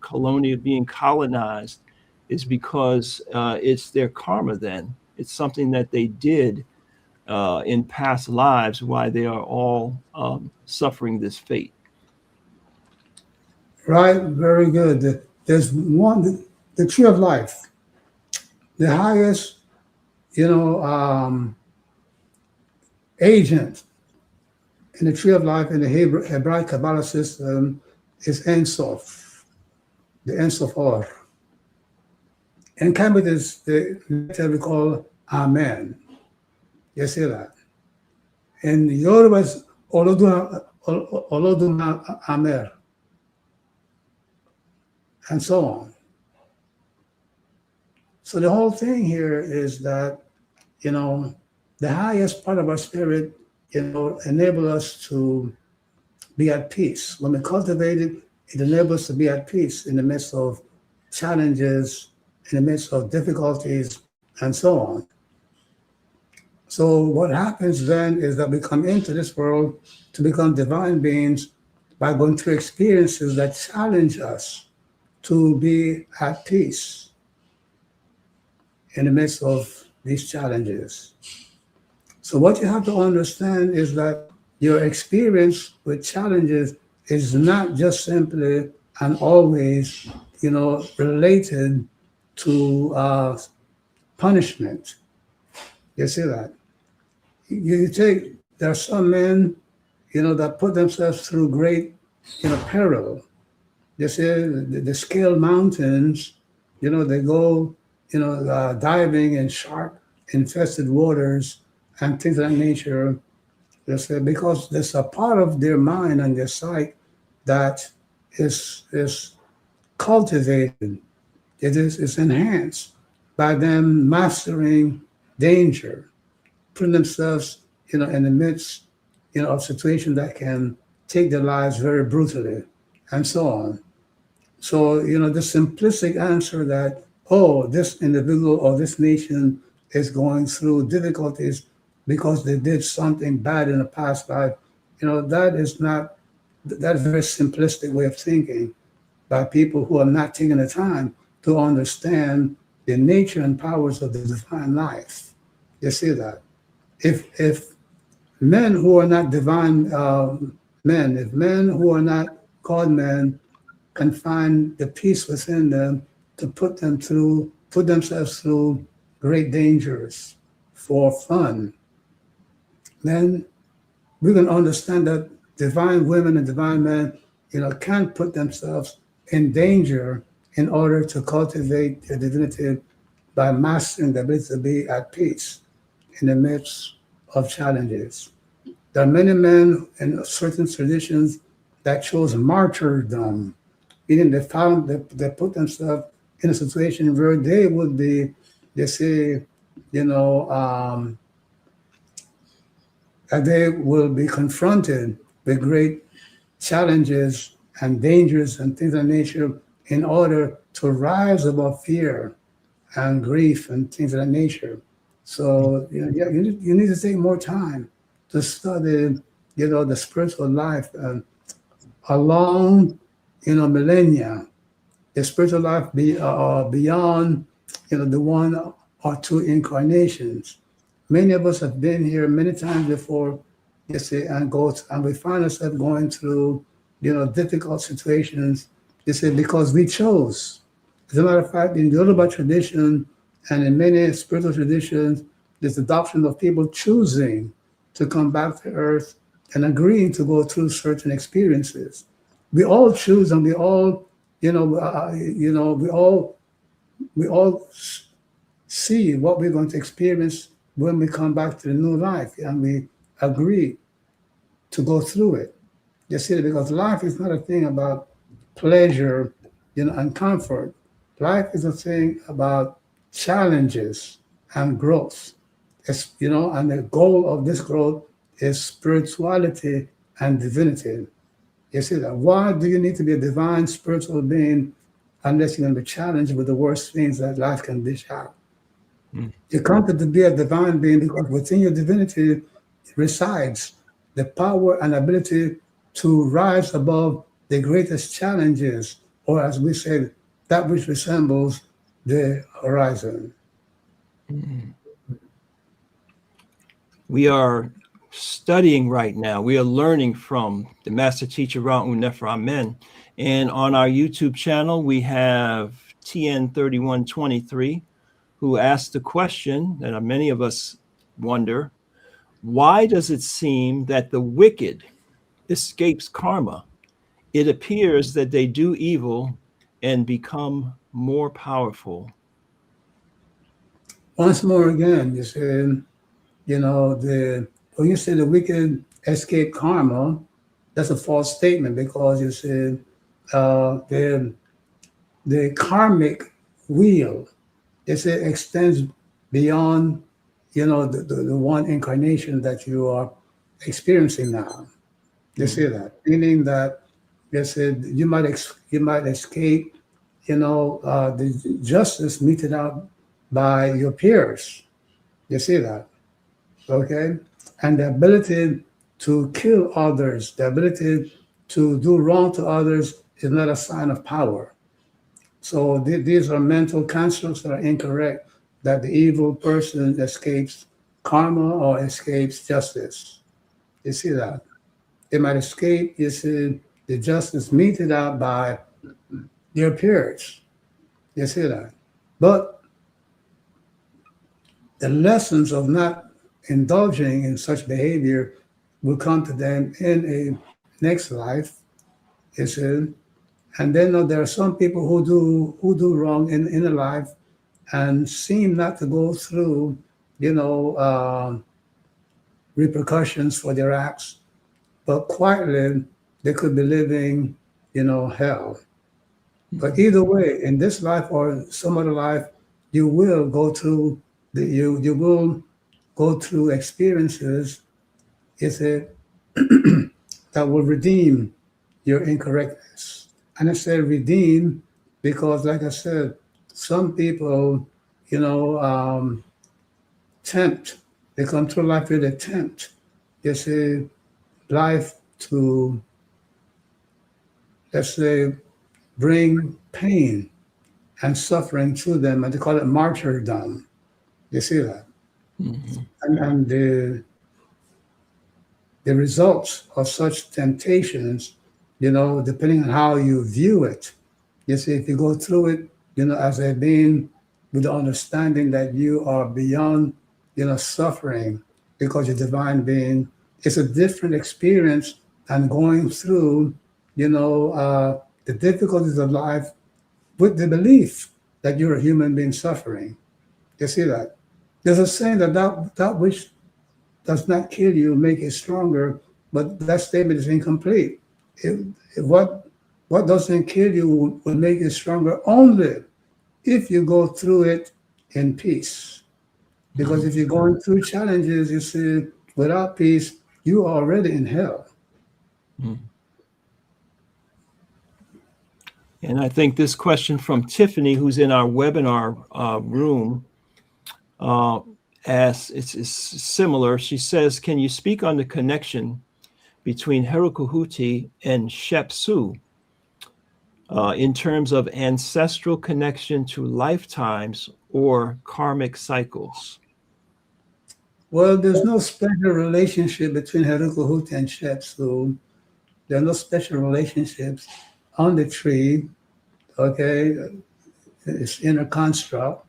being colonized is because it's their karma then. It's something that they did in past lives, why they are all suffering this fate. Right, very good. There's one, the tree of life, the highest, agent in the tree of life in the Hebraic Kabbalah system is Ein Sof, the Ein Sof Or. And Kamit is the letter we call Amen. You see that? In Yoruba is Olodun Amer, and so on. So the whole thing here is that, the highest part of our spirit, enable us to be at peace. When we cultivate it, it enables us to be at peace in the midst of challenges, in the midst of difficulties, and so on. So what happens then is that we come into this world to become divine beings by going through experiences that challenge us to be at peace in the midst of these challenges. So what you have to understand is that your experience with challenges is not just simply and always, related to punishment. You see that? There are some men, that put themselves through great, peril. You see, the scale mountains, they go, diving in shark-infested waters and things of that nature. They say, because there's a part of their mind and their psyche that is cultivated. It's enhanced by them mastering danger, putting themselves, in the midst, of situations that can take their lives very brutally, and so on. So, the simplistic answer that, this individual or this nation is going through difficulties because they did something bad in a past life, that is a very simplistic way of thinking by people who are not taking the time to understand the nature and powers of the divine life. You see that? If men who are not divine men. If men who are not called men can find the peace within them to put themselves through great dangers for fun, then we can understand that divine women and divine men, can put themselves in danger in order to cultivate their divinity by mastering the ability to be at peace in the midst of challenges. There are many men in certain traditions that chose martyrdom, meaning they put themselves in a situation where they would be, they say, that they will be confronted with great challenges and dangers and things of that nature in order to rise above fear and grief and things of that nature. So you need to take more time to study, the spiritual life and along, millennia. The spiritual life beyond, the one or two incarnations. Many of us have been here many times before, and we find ourselves going through, difficult situations, because we chose. As a matter of fact, in the Yoruba tradition and in many spiritual traditions, there's the adoption of people choosing to come back to earth and agreeing to go through certain experiences. We all choose, and we all, we all see what we're going to experience when we come back to the new life, and we agree to go through it. You see, because life is not a thing about pleasure, and comfort. Life is a thing about challenges and growth. And the goal of this growth is spirituality and divinity. You see that? Why do you need to be a divine spiritual being unless you're going to be challenged with the worst things that life can dish out? You come to be a divine being because within your divinity resides the power and ability to rise above the greatest challenges, or as we say, that which resembles the horizon. We are studying right now. We are learning from the master teacher Ra'u Nefer Amen. And on our YouTube channel, we have TN3123, who asked the question that many of us wonder: why does it seem that the wicked escapes karma? It appears that they do evil and become more powerful. Once more again, you said, when you say the wicked escape karma, that's a false statement, because you said the karmic wheel, extends beyond, the one incarnation that you are experiencing now. You see that, meaning that you said you might escape, the justice meted out by your peers. You see that, okay? And the ability to kill others, the ability to do wrong to others is not a sign of power. So these are mental constructs that are incorrect, that the evil person escapes karma or escapes justice. You see that? They might escape, you see, the justice meted out by their peers. You see that? But the lessons of not indulging in such behavior will come to them in a next life, you see. And then there are some people who do wrong in a life and seem not to go through, repercussions for their acts, but quietly they could be living, hell. But either way, in this life or some other life, you will go through you will go through experiences, that will redeem your incorrectness. And I say redeem because, like I said, some people, tempt. They come through life with a tempt. You see, life to, let's say, bring pain and suffering to them, and they call it martyrdom. You see that? And the the results of such temptations, depending on how you view it. You see, if you go through it, as a being with the understanding that you are beyond, suffering because you're divine being, it's a different experience than going through, the difficulties of life with the belief that you're a human being suffering. You see that? There's a saying that which does not kill you make you stronger, but that statement is incomplete. What doesn't kill you will make you stronger only if you go through it in peace. Because if you're going through challenges, you see, without peace, you are already in hell. And I think this question from Tiffany, who's in our webinar room, asks, it's similar. She says, can you speak on the connection between Heru Khuti and Shep Su in terms of ancestral connection to lifetimes or karmic cycles? Well, there's no special relationship between Heru Khuti and Shep Su. There are no special relationships on the tree, okay? It's inner construct,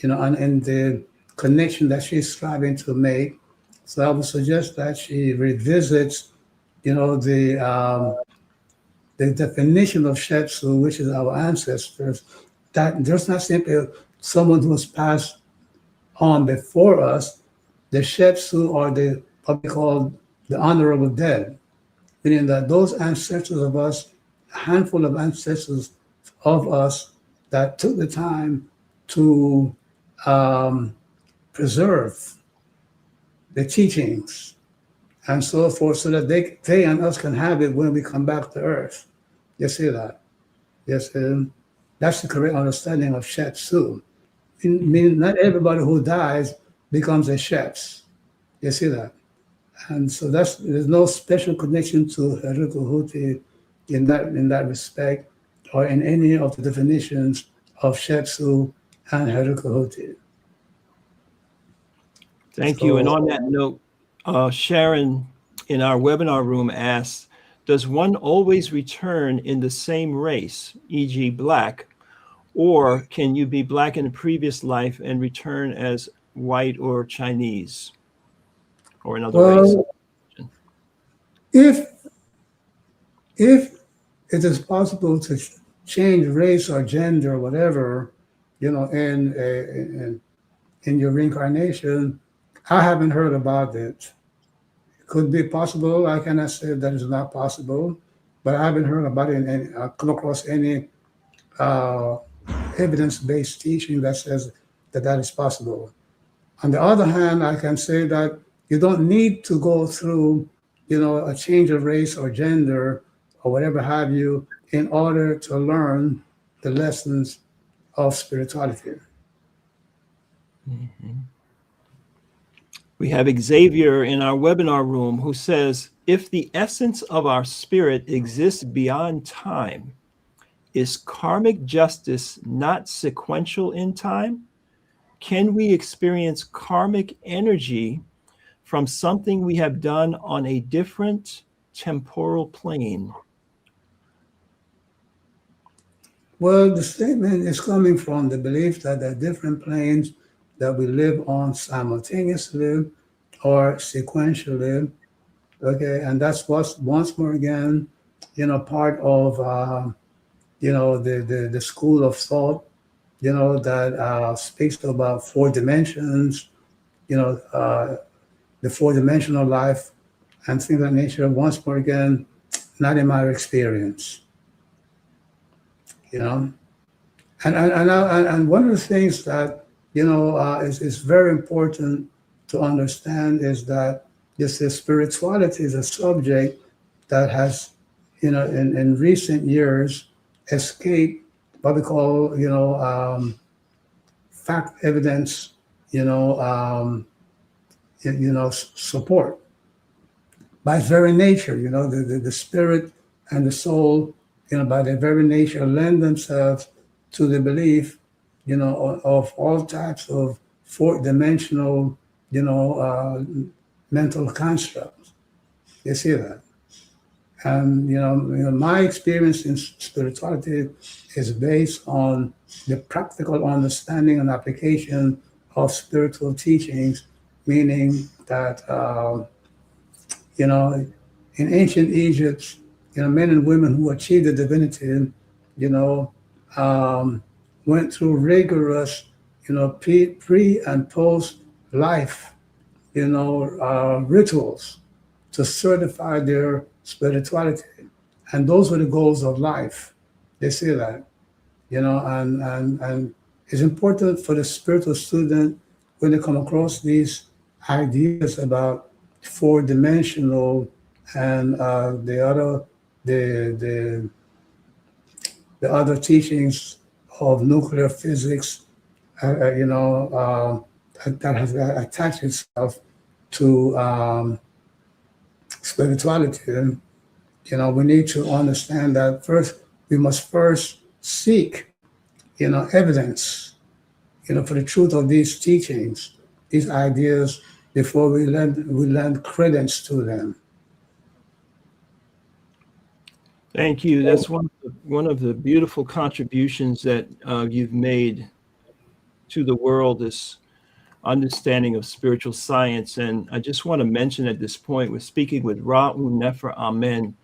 and the connection that she's striving to make. So I would suggest that she revisits, the definition of Shep Su, which is our ancestors, that there's not simply someone who has passed on before us. The Shep Su are what we call the honorable dead, meaning that those ancestors of us, a handful of ancestors of us that took the time to preserve the teachings and so forth, so that they and us can have it when we come back to earth. You see that? Yes, that's the correct understanding of Shep Su. Meaning not everybody who dies becomes a Sheps. You see that? And so there's no special connection to Heru Khuti in that respect, or in any of the definitions of Shep Su and Heru Khuti. Thank you. And on that note, Sharon in our webinar room asks, does one always return in the same race, e.g. black, or can you be black in a previous life and return as white or Chinese or another race? If it is possible to change race or gender or whatever, in your reincarnation, I haven't heard about it. It could be possible. I cannot say that it's not possible, but I haven't heard about it and come across any evidence-based teaching that says that is possible. On the other hand, I can say that you don't need to go through, a change of race or gender or whatever have you in order to learn the lessons of spirituality. Mm-hmm. We have Xavier in our webinar room who says, if the essence of our spirit exists beyond time, is karmic justice not sequential in time? Can we experience karmic energy from something we have done on a different temporal plane? Well, the statement is coming from the belief that there are different planes that we live on simultaneously or sequentially, okay? And that's what's, once more again, part of, the school of thought, that speaks about 4 dimensions, the 4-dimensional life and things of that nature. Once more again, not in my experience, And one of the things that, is very important to understand is that this spirituality is a subject that has, in recent years, escaped what we call, fact evidence, support. By its very nature, the spirit and the soul, by their very nature, lend themselves to the belief, of all types of 4-dimensional, mental constructs. You see that? And my experience in spirituality is based on the practical understanding and application of spiritual teachings, meaning that in ancient Egypt, men and women who achieved the divinity, you know, um, went through rigorous, pre and post life, rituals to certify their spirituality. And those were the goals of life. They say that, and it's important for the spiritual student when they come across these ideas about four-dimensional and the the other teachings of nuclear physics, that has attached itself to spirituality. And, we need to understand that we must first seek, evidence, for the truth of these teachings, these ideas, before we lend credence to them. Thank you. That's one of the beautiful contributions that you've made to the world, this understanding of spiritual science. And I just want to mention at this point, we're speaking with Ra'u Nefer Amen,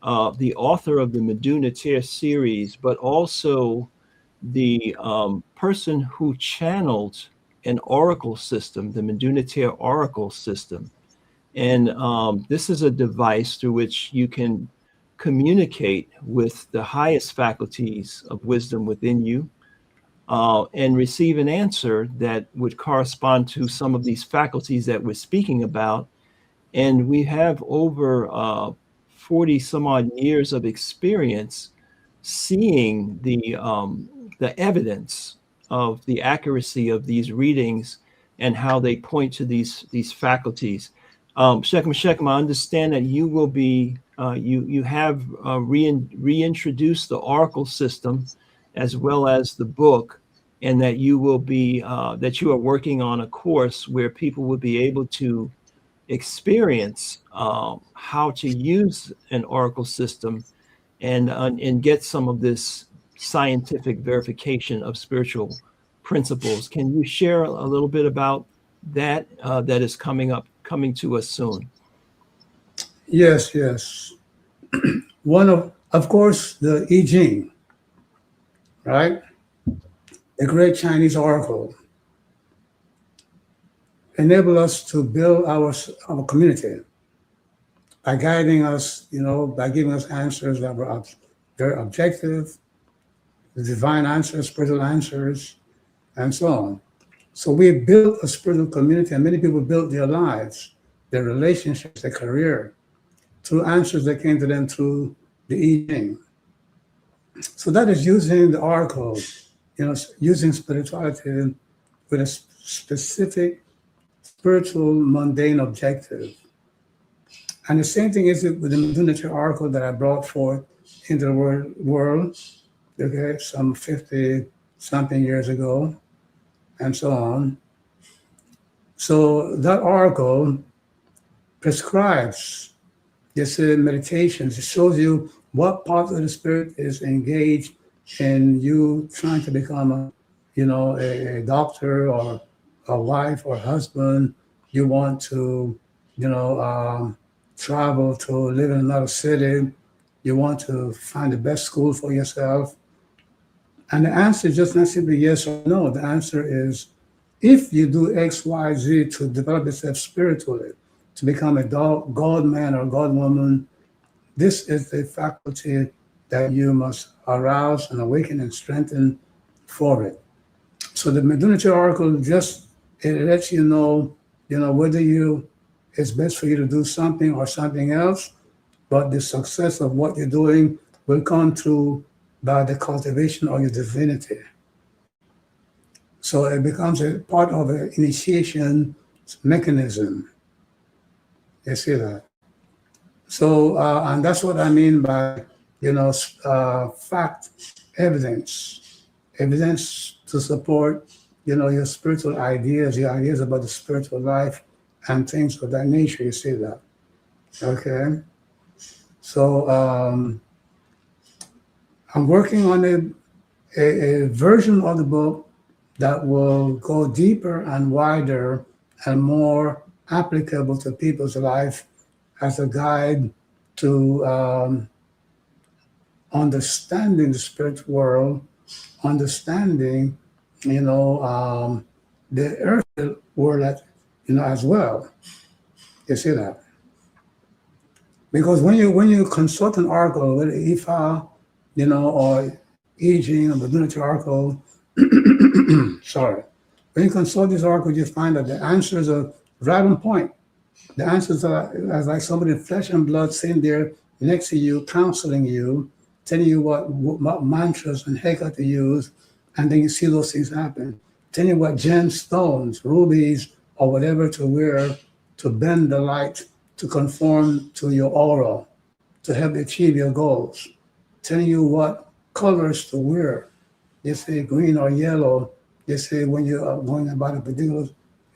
the author of the Meduna series, but also the person who channeled an oracle system, the Meduna oracle system. And this is a device through which you can communicate with the highest faculties of wisdom within you and receive an answer that would correspond to some of these faculties that we're speaking about. And we have over 40 some odd years of experience seeing the evidence of the accuracy of these readings and how they point to these faculties. Shekem, I understand that you will be you have reintroduced the oracle system as well as the book, and that you will be that you are working on a course where people will be able to experience how to use an oracle system and get some of this scientific verification of spiritual principles. Can you share a little bit about that that is coming to us soon? Yes. One of course, the I Ching, right? The great Chinese oracle, enable us to build our community by guiding us, by giving us answers that were very objective, the divine answers, spiritual answers, and so on. So we built a spiritual community, and many people built their lives, their relationships, their career, through answers that came to them through the I Ching. So that is using the oracle, using spirituality with a specific spiritual mundane objective. And the same thing is with the Meduna oracle that I brought forth into the world, okay, some 50-something years ago, and so on. So that oracle prescribes meditations. It shows you what part of the spirit is engaged in you trying to become a doctor or a wife or husband. You want to, travel to live in another city. You want to find the best school for yourself. And the answer is just not simply yes or no. The answer is, if you do X, Y, Z to develop yourself spiritually, to become a God man or God woman, this is the faculty that you must arouse and awaken and strengthen for it. So the Meduna oracle it lets you know, whether it's best for you to do something or something else, but the success of what you're doing will come through by the cultivation of your divinity. So it becomes a part of an initiation mechanism. You see that? So, and that's what I mean by, fact, evidence to support, your spiritual ideas, your ideas about the spiritual life and things of that nature. You see that? Okay. So I'm working on a version of the book that will go deeper and wider and more applicable to people's life as a guide to understanding the spirit world, understanding, the earth world, as well. You see that? Because when you consult an oracle, whether Ifa, or I Ching or the Lunar oracle, sorry, when you consult this oracle, you find that the answers are right on point. The answers are as like somebody in flesh and blood sitting there next to you, counseling you, telling you what mantras and heka to use, and then you see those things happen. Telling you what gemstones, rubies, or whatever to wear to bend the light to conform to your aura, to help you achieve your goals. Telling you what colors to wear. They say green or yellow. They say when you are going about a particular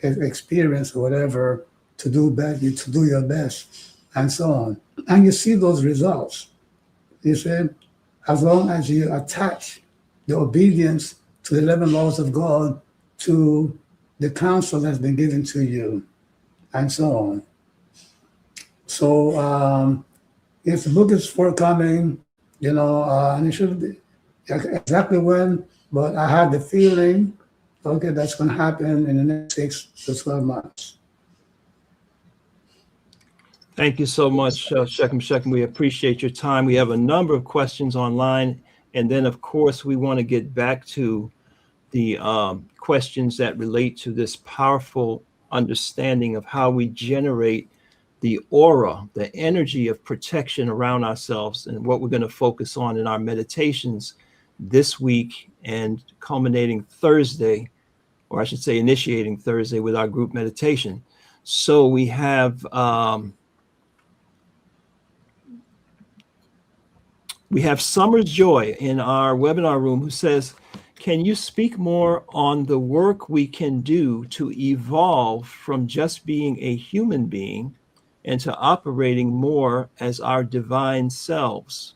experience or whatever, to do better, to do your best, and so on. And you see those results. You see, as long as you attach the obedience to the 11 laws of God to the counsel that's been given to you, and so on. So if the book is forthcoming, and it should be exactly when, but I have the feeling, okay, that's going to happen in the next 6 to 12 months. Thank you so much, Kgm. We appreciate your time. We have a number of questions online. And then, of course, we want to get back to the questions that relate to this powerful understanding of how we generate the aura, the energy of protection around ourselves, and what we're going to focus on in our meditations this week and culminating Thursday, or I should say initiating Thursday with our group meditation. So we have Summer Joy in our webinar room who says, can you speak more on the work we can do to evolve from just being a human being and to operating more as our divine selves?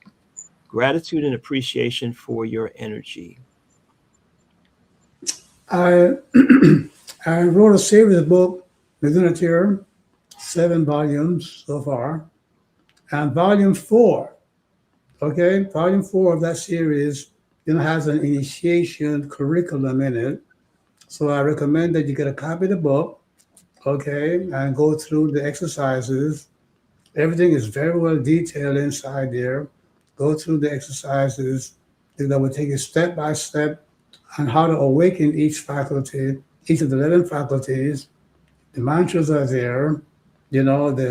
Gratitude and appreciation for your energy. I I wrote a series book, The Lunar, 7 volumes so far, and volume 4. Okay, volume 4 of that series, has an initiation curriculum in it. So I recommend that you get a copy of the book, okay, and go through the exercises. Everything is very well detailed inside there. Go through the exercises that will take you step by step on how to awaken each faculty, each of the 11 faculties. The mantras are there, the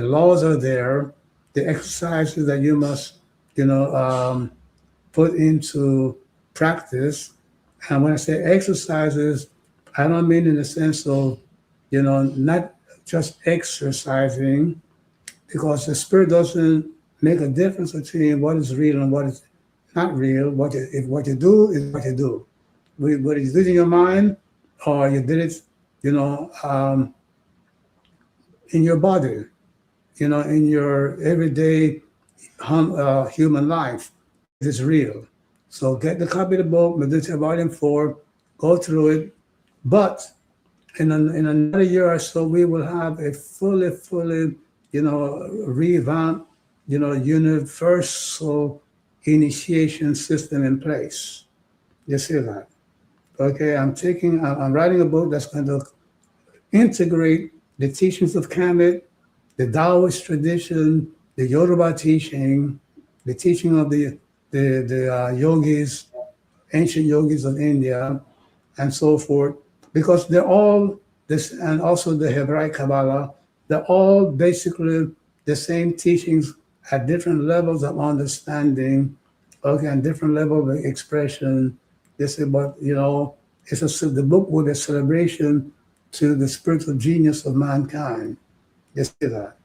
laws are there, the exercises that you must, put into practice. And when I say exercises, I don't mean in the sense of, not just exercising, because the spirit doesn't make a difference between what is real and what is not real. What you do is what you do. Whether you did it in your mind or you did it, in your body, in your everyday human life, it is real. So get the copy of the book, Meditation Volume 4, go through it. But in another year or so, we will have a fully, revamped, universal initiation system in place. You see that? Okay, I'm writing a book that's going to integrate the teachings of Kamit, the Taoist tradition, the Yoruba teaching, the teaching of the yogis, ancient yogis of India, and so forth, because they're all this, and also the Hebraic Kabbalah, they're all basically the same teachings at different levels of understanding, okay, and different level of expression. They say, but the book will be a celebration to the spiritual genius of mankind. You see that?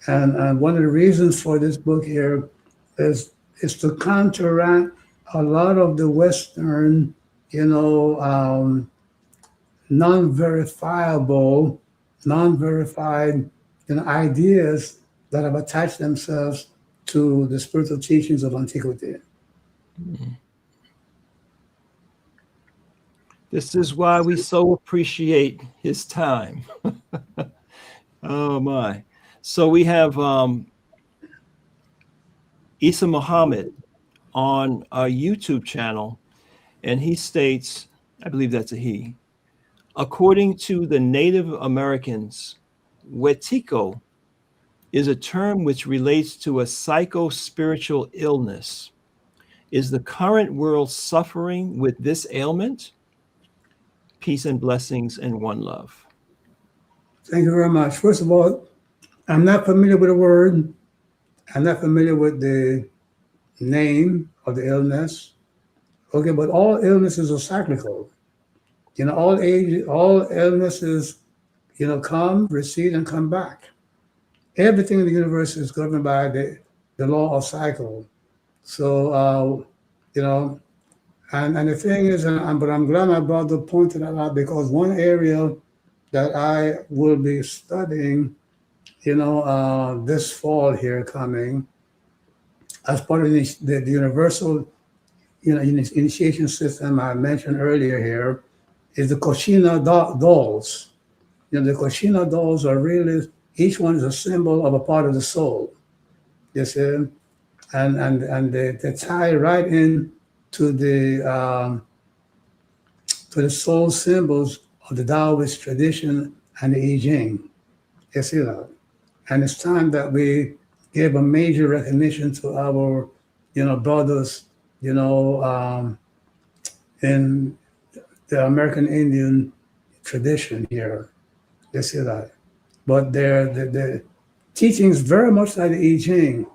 And one of the reasons for this book here is to counteract a lot of the Western, non-verified, ideas that have attached themselves to the spiritual teachings of antiquity. This is why we so appreciate his time. Oh my. So we have Isa Muhammad on our YouTube channel, and he states, I believe that's a he, according to the Native Americans, Wetiko is a term which relates to a psycho-spiritual illness. Is the current world suffering with this ailment? Peace and blessings and one love. Thank you very much. First of all, I'm not familiar with the word. I'm not familiar with the name of the illness. Okay, but all illnesses are cyclical. All illnesses, come, recede, and come back. Everything in the universe is governed by the law of cycle. So, and the thing is, but I'm glad my brother pointed that out, because one area that I will be studying, this fall here coming, as part of the universal, initiation system I mentioned earlier here, is the Koshina dolls. The Koshina dolls are really, each one is a symbol of a part of the soul. You see, and they tie right in to the soul symbols of the Taoist tradition and the I Ching. You see that? And it's time that we give a major recognition to our, brothers, in the American Indian tradition here. You see that? But the teachings very much like the I Ching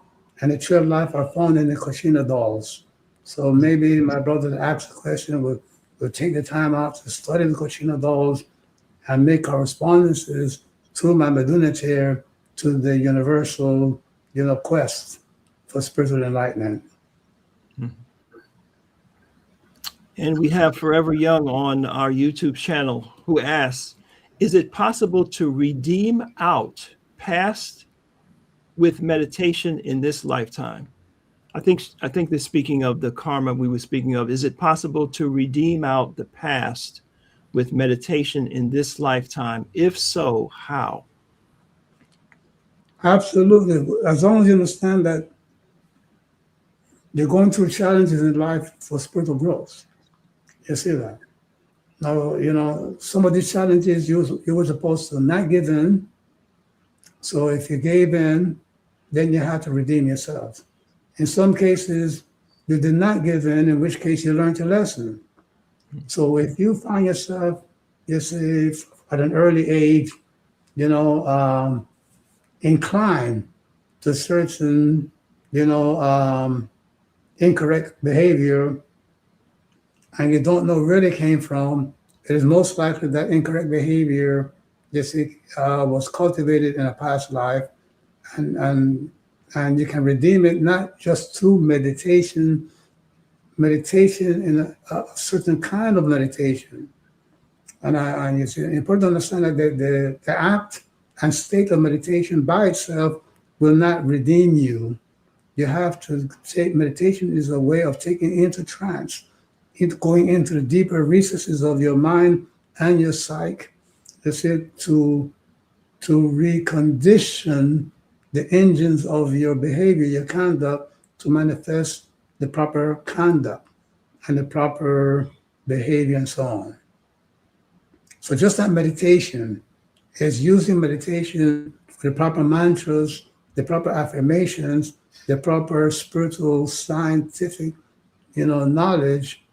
and the Tree of Life are found in the Koshina dolls. So maybe my brother that asked the question will take the time out to study the Koshina dolls and make correspondences through my Meduna chair to the universal, quest for spiritual enlightenment. And we have Forever Young on our YouTube channel who asks, is it possible to redeem out past with meditation in this lifetime? I think they're speaking of the karma we were speaking of. Is it possible to redeem out the past with meditation in this lifetime? If so, how? Absolutely. As long as you understand that you're going through challenges in life for spiritual growth. You see that? Now, some of these challenges you were supposed to not give in. So if you gave in, then you have to redeem yourself. In some cases, you did not give in which case you learned your lesson. So if you find yourself, you see, at an early age, inclined to certain, incorrect behavior, and you don't know where they came from, it is most likely that incorrect behavior was cultivated in a past life, and you can redeem it not just through meditation in a certain kind of meditation. And it's important to understand that the act and state of meditation by itself will not redeem you. You have to take meditation is a way of taking into trance, going into the deeper recesses of your mind and your psyche. That's it, to recondition the engines of your behavior, your conduct, to manifest the proper conduct and the proper behavior and so on. So just that meditation is using meditation for the proper mantras, the proper affirmations, the proper spiritual, scientific, knowledge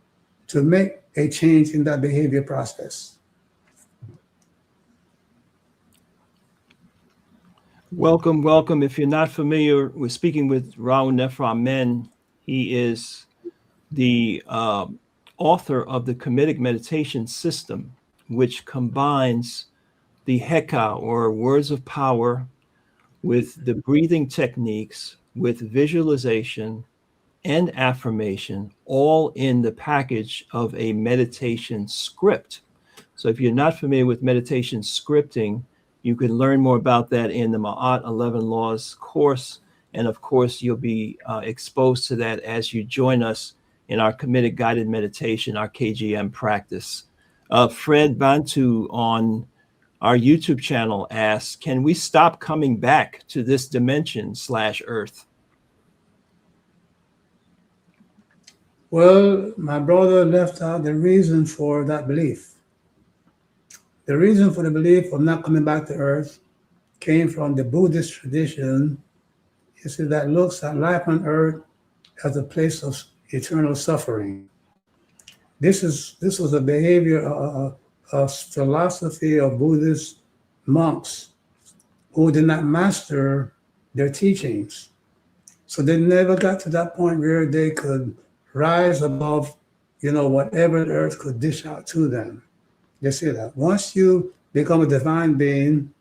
to make a change in that behavior process. Welcome, welcome. If you're not familiar, we're speaking with Raul Nefra Men. He is the author of the Kamitic Meditation system, which combines the Heka, or words of power, with the breathing techniques, with visualization and affirmation, all in the package of a meditation script. So if you're not familiar with meditation scripting, You can learn more about that in the Ma'at 11 Laws course. And of course, you'll be exposed to that as you join us in our Kmetic guided meditation, our KGM practice. Fred Bantu on our YouTube channel asks, can we stop coming back to this dimension / Earth? Well, my brother left out the reason for that belief. The reason for the belief of not coming back to Earth came from the Buddhist tradition, you see, that looks at life on Earth as a place of eternal suffering. This was a behavior, a philosophy of Buddhist monks who did not master their teachings. So they never got to that point where they could rise above, whatever the earth could dish out to them. You see that? Once you become a divine being,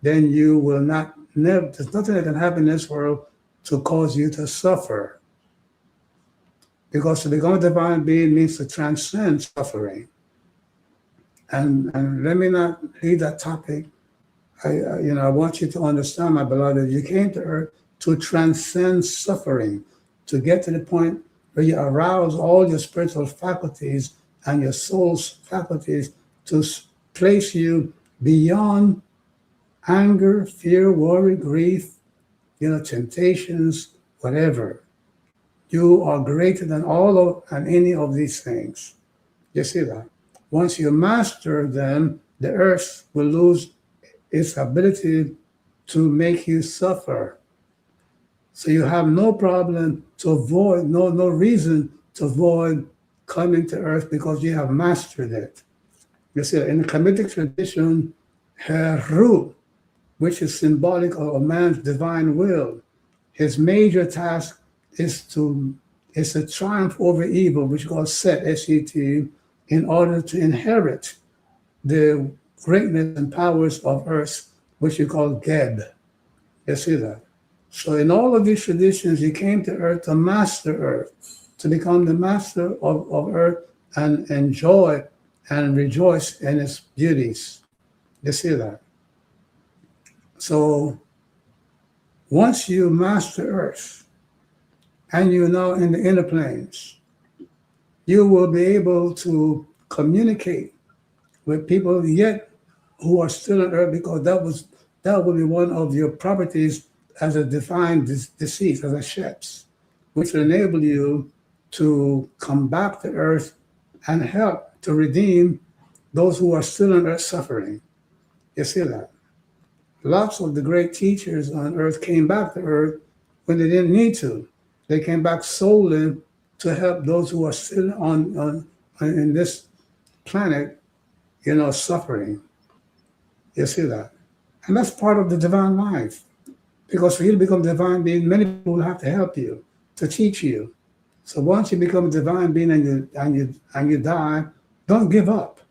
then you will there's nothing that can happen in this world to cause you to suffer. Because to become a divine being means to transcend suffering. And let me not leave that topic. I want you to understand, my beloved, you came to earth to transcend suffering, to get to the point where you arouse all your spiritual faculties and your soul's faculties to place you beyond anger, fear, worry, grief, temptations, whatever. You are greater than and any of these things. You see that? Once you master them, the earth will lose its ability to make you suffer. So you have no problem to avoid, no reason to avoid coming to earth because you have mastered it. You see, in the Kamitic tradition, Heru, which is symbolic of a man's divine will, his major task is to triumph over evil, which is called Set, S-E-T, in order to inherit the greatness and powers of earth, which you call Geb. You see that? So in all of these traditions, you came to earth to master earth, to become the master of earth and enjoy and rejoice in its beauties. You see that? So once you master earth and you're now in the inner planes, you will be able to communicate with people yet who are still on earth, because that will be one of your properties as a divine decease, as a sheps, which will enable you to come back to earth and help to redeem those who are still on earth suffering. You see that? Lots of the great teachers on earth came back to earth when they didn't need to. They came back solely to help those who are still in this planet, suffering. You see that? And that's part of the divine life. Because for you to become a divine being, many people will have to help you, to teach you. So once you become a divine being and you die, don't give up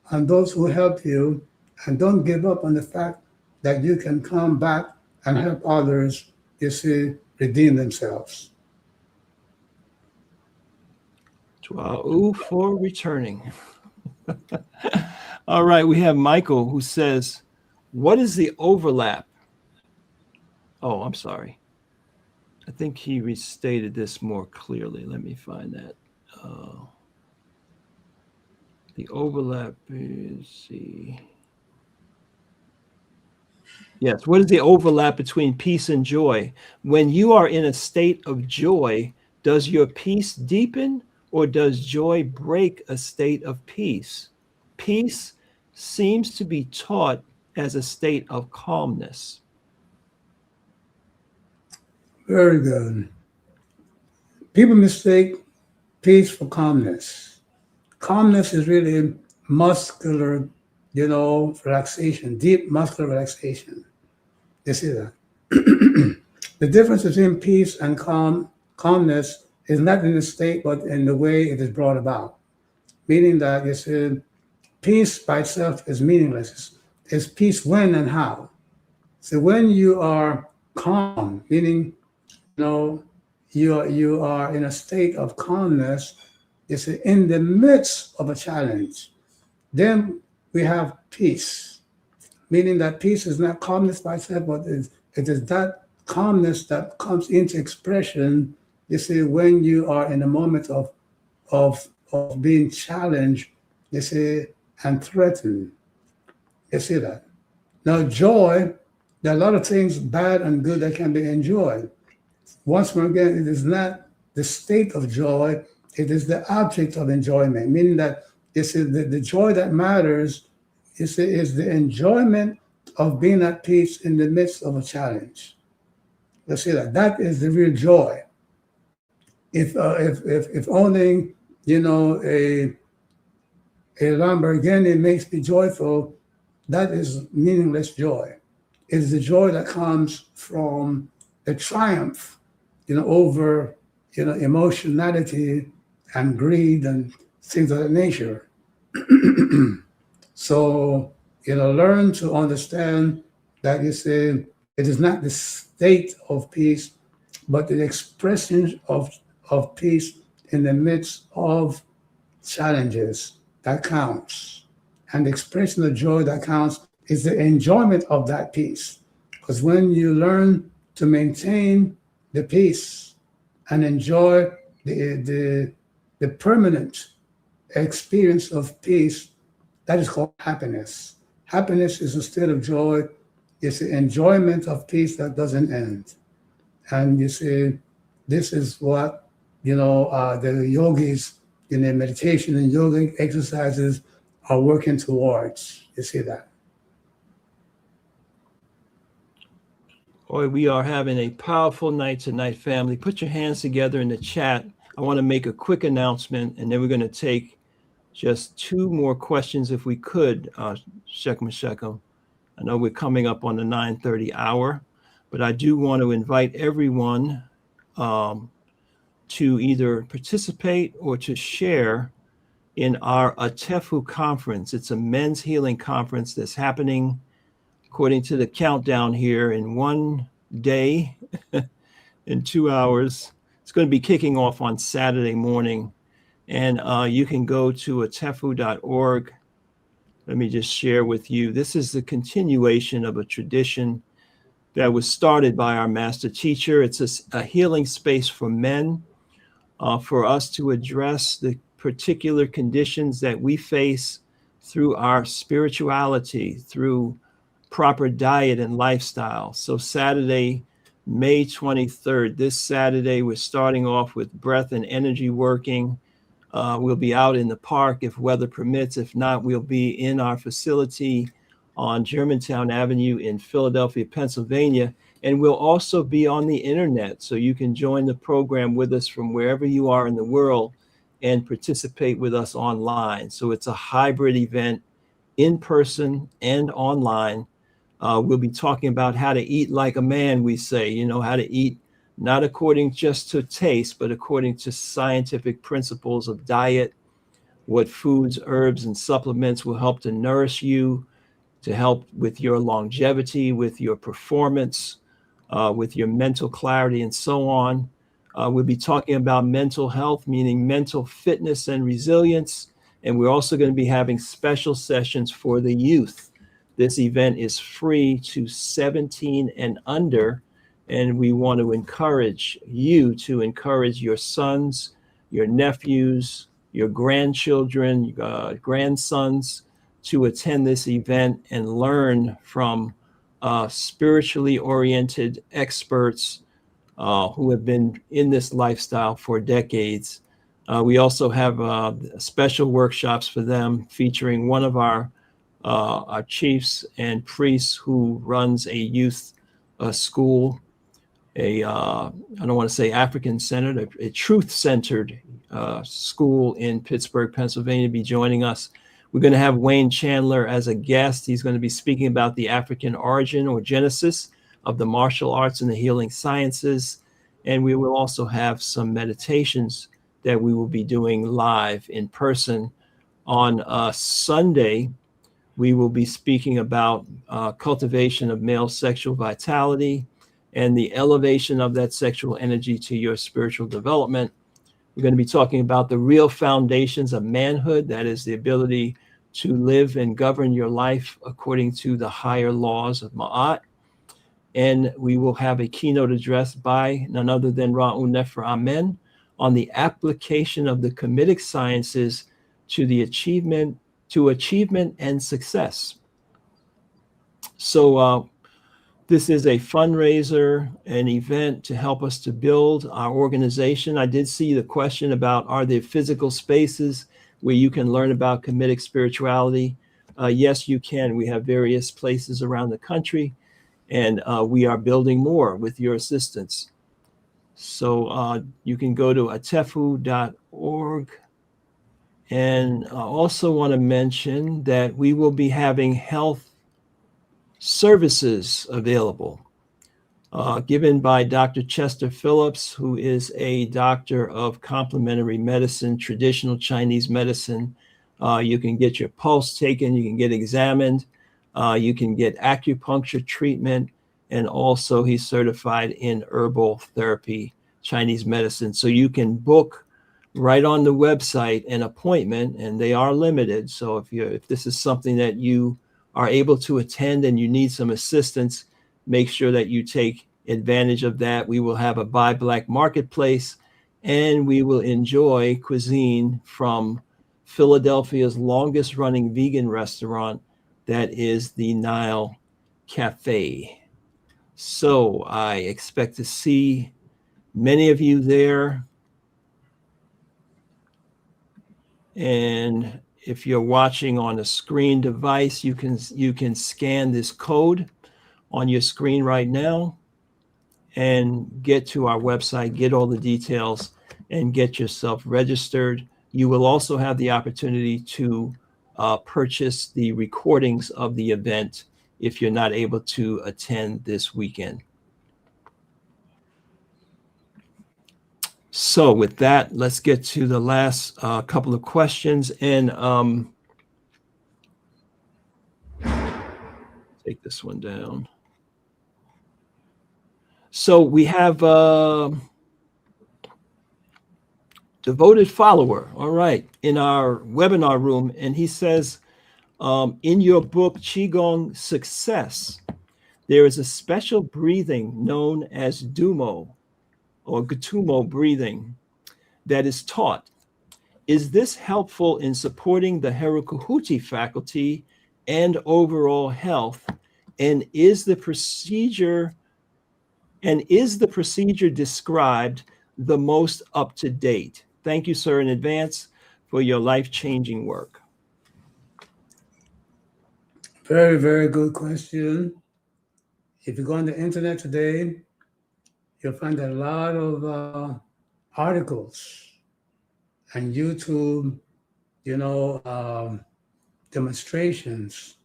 on those who help you, and don't give up on the fact that you can come back and help others, redeem themselves. Twa'u for returning. All right, we have Michael who says, what is the overlap? Oh, I'm sorry. I think he restated this more clearly. Let me find that. The overlap is Yes, what is the overlap between peace and joy? When you are in a state of joy, does your peace deepen or does joy break a state of peace? Peace seems to be taught as a state of calmness. Very good. People mistake peace for calmness. Calmness is really muscular, relaxation, deep muscular relaxation. You see that? The difference between peace and calmness is not in the state, but in the way it is brought about. Meaning that, peace by itself is meaningless. It's peace when and how. So when you are calm, meaning, you are in a state of calmness, in the midst of a challenge, then we have peace. meaning that peace is not calmness by itself, but it is that calmness that comes into expression, you see, when you are in a moment of being challenged, you see, and threatened. You see that. Now, joy, there are a lot of things bad and good that can be enjoyed. Once more again, it is not the state of joy, it is the object of enjoyment, meaning that you see, the joy that matters, you see, is the enjoyment of being at peace in the midst of a challenge. You see that. That is the real joy. If only, you know, a Lamborghini makes me joyful, that is meaningless joy. It is the joy that comes from the triumph, you know, over, you know, emotionality and greed and things of that nature. So, you know, learn to understand that, you see, it is not the state of peace, but the expression of peace in the midst of challenges that counts. And the expression of joy that counts is the enjoyment of that peace. Because when you learn to maintain the peace and enjoy the permanent experience of peace, that is called happiness. Happiness is a state of joy. It's the enjoyment of peace that doesn't end. And you see, this is what, you know, the yogis in their meditation and yogic exercises are working towards. You see that. Boy, we are having a powerful night tonight, family. Put your hands together in the chat. I want to make a quick announcement, and then we're going to take just 2 more questions if we could, Shekem. I know we're coming up on the 9:30 hour, but I do want to invite everyone to either participate or to share in our Atefu conference. It's a men's healing conference that's happening, according to the countdown here, in 1 day, in 2 hours. It's going to be kicking off on Saturday morning. And you can go to atefu.org. Let me just share with you. This is the continuation of a tradition that was started by our master teacher. It's a healing space for men, for us to address the particular conditions that we face through our spirituality, through proper diet and lifestyle. So Saturday, May 23rd, this Saturday, we're starting off with breath and energy working. We'll be out in the park if weather permits. If not, we'll be in our facility on Germantown Avenue in Philadelphia, Pennsylvania. And we'll also be on the internet, so you can join the program with us from wherever you are in the world and participate with us online. So it's a hybrid event, in person and online. We'll be talking about how to eat like a man, we say, you know, how to eat not according just to taste, but according to scientific principles of diet, what foods, herbs, and supplements will help to nourish you, to help with your longevity, with your performance, with your mental clarity, and so on. We'll be talking about mental health, meaning mental fitness and resilience. And we're also going to be having special sessions for the youth. This event is free to 17 and under. And we want to encourage you to encourage your sons, your nephews, your grandchildren, grandsons to attend this event and learn from spiritually oriented experts who have been in this lifestyle for decades. We also have special workshops for them featuring one of our chiefs and priests who runs a youth school, I don't want to say African-centered, a truth-centered school in Pittsburgh, Pennsylvania, be joining us. We're going to have Wayne Chandler as a guest. He's going to be speaking about the African origin or genesis of the martial arts and the healing sciences. And we will also have some meditations that we will be doing live in person. On Sunday, we will be speaking about cultivation of male sexual vitality and the elevation of that sexual energy to your spiritual development. We're going to be talking about the real foundations of manhood, that is the ability to live and govern your life according to the higher laws of Ma'at. And we will have a keynote address by none other than Ra'u Nefer Amen on the application of the Kmetic sciences to achievement and success. So this is a fundraiser, an event to help us to build our organization. I did see the question about, are there physical spaces where you can learn about Kmetic spirituality? Yes, you can. We have various places around the country, and we are building more with your assistance. So you can go to atefu.org. And I also want to mention that we will be having health services available, given by Dr. Chester Phillips, who is a doctor of complementary medicine, traditional Chinese medicine. You can get your pulse taken, you can get examined, you can get acupuncture treatment, and also he's certified in herbal therapy, Chinese medicine. So you can book right on the website an appointment, and they are limited. So if this is something that you are able to attend and you need some assistance, make sure that you take advantage of that. We will have a Buy Black marketplace, and we will enjoy cuisine from Philadelphia's longest running vegan restaurant, that is the Nile Cafe. So I expect to see many of you there. And if you're watching on a screen device, you can scan this code on your screen right now and get to our website, get all the details, and get yourself registered. You will also have the opportunity to purchase the recordings of the event if you're not able to attend this weekend. So with that, let's get to the last couple of questions, and take this one down. So we have devoted follower, all right, in our webinar room, and he says, in your book, Qigong Success, there is a special breathing known as Dumo or Gatumo breathing that is taught. Is this helpful in supporting the Heru Khuti faculty and overall health? And is the procedure described the most up to date? Thank you, sir, in advance for your life-changing work. Very, very good question. If you go on the internet today, you'll find a lot of articles and YouTube, demonstrations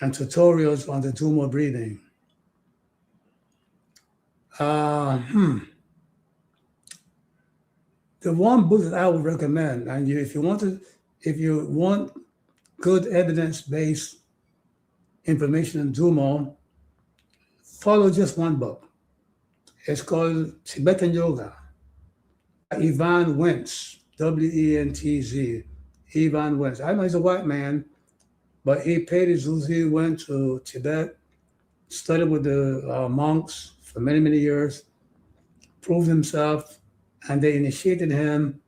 and tutorials on the Dumo breathing. The one book that I would recommend, and if you want good evidence-based information on Dumo, follow just one book. It's called Tibetan Yoga. Ivan Wentz, W-E-N-T-Z, Ivan Wentz. I know he's a white man, but he paid his dues. He went to Tibet, studied with the monks for many, many years, proved himself, and they initiated him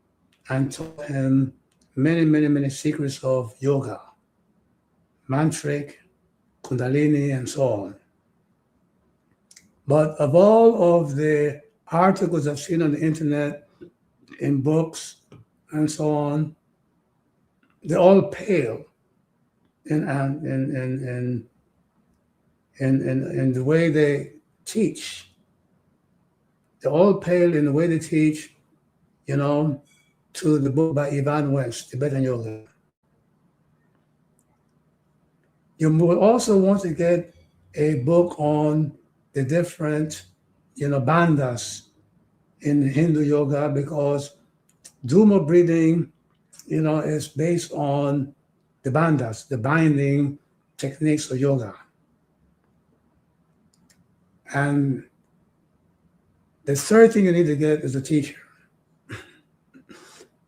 and taught him many, many, many secrets of yoga, mantric, kundalini, and so on. But of all of the articles I've seen on the internet, in books, and so on, they all pale in the way they teach. They all pale in the way they teach, to the book by Ivan Wentz, Tibetan Yoga. You will also want to get a book on the different, bandhas in Hindu yoga, because Dumo breathing, is based on the bandhas, the binding techniques of yoga. And the third thing you need to get is a teacher.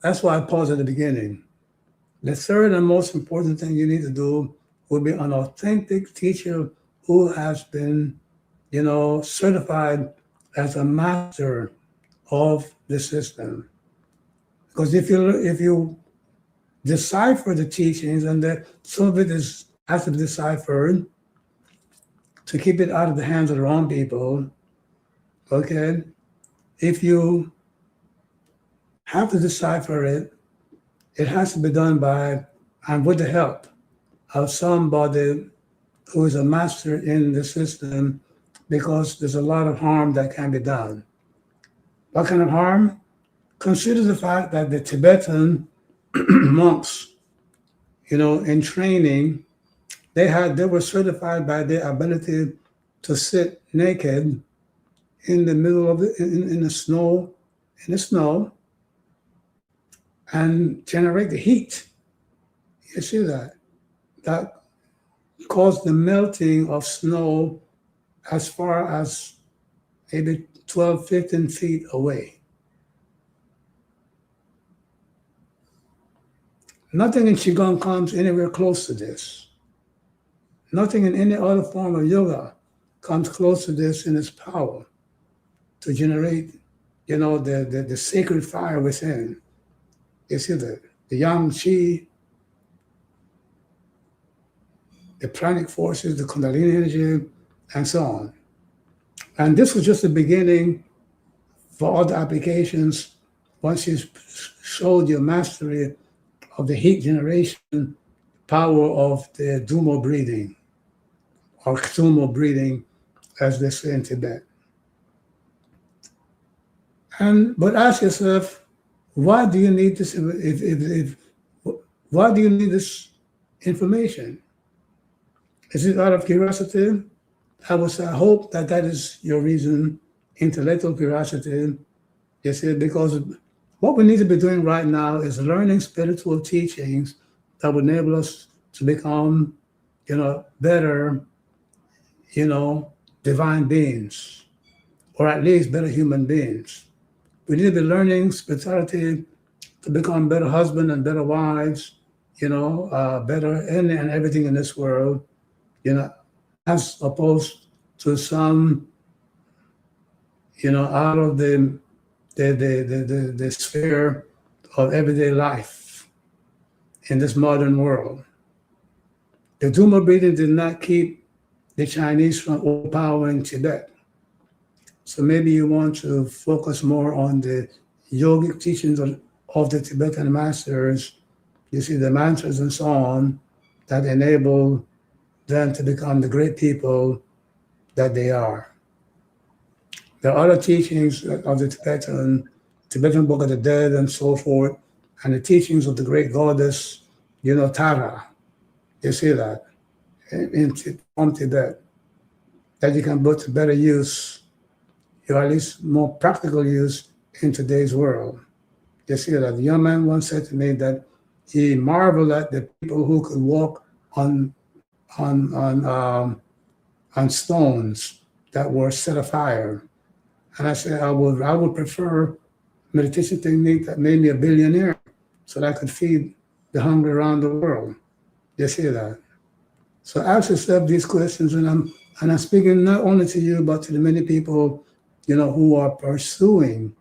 That's why I paused at the beginning. The third and most important thing you need to do will be an authentic teacher who has been, certified as a master of the system. Because if you decipher the teachings, and that some of it has to be deciphered to keep it out of the hands of the wrong people, okay? If you have to decipher it, it has to be done by and with the help of somebody who is a master in the system, because there's a lot of harm that can be done. What kind of harm? Consider the fact that the Tibetan monks, in training, they were certified by their ability to sit naked in the middle of in the snow, and generate the heat. You see that caused the melting of snow as far as maybe 12, 15 feet away. Nothing in Qigong comes anywhere close to this. Nothing in any other form of yoga comes close to this in its power to generate, the sacred fire within. You see the yang qi, the pranic forces, the kundalini energy, and so on. And this was just the beginning for other applications. Once you showed your mastery of the heat generation power of the Dumo breathing, or Ksumo breathing, as they say in Tibet. But ask yourself, why do you need this? Why do you need this information? Is it out of curiosity? I hope that is your reason, intellectual curiosity. You see, because what we need to be doing right now is learning spiritual teachings that will enable us to become, better, divine beings, or at least better human beings. We need to be learning spirituality to become better husbands and better wives, better and everything in this world, as opposed to some, out of the sphere of everyday life in this modern world. The Duma breathing did not keep the Chinese from overpowering Tibet. So maybe you want to focus more on the yogic teachings of the Tibetan masters. You see the mantras and so on that enable them to become the great people that they are. There are other teachings of the Tibetan Book of the Dead and so forth, and the teachings of the great goddess, Tara. You see that from Tibet, that you can put to better use, or at least more practical use in today's world. You see that. The young man once said to me that he marveled at the people who could walk on stones that were set afire. And I said, I would prefer meditation technique that made me a billionaire so that I could feed the hungry around the world. You see that? So ask yourself these questions, and I'm speaking not only to you, but to the many people, who are pursuing,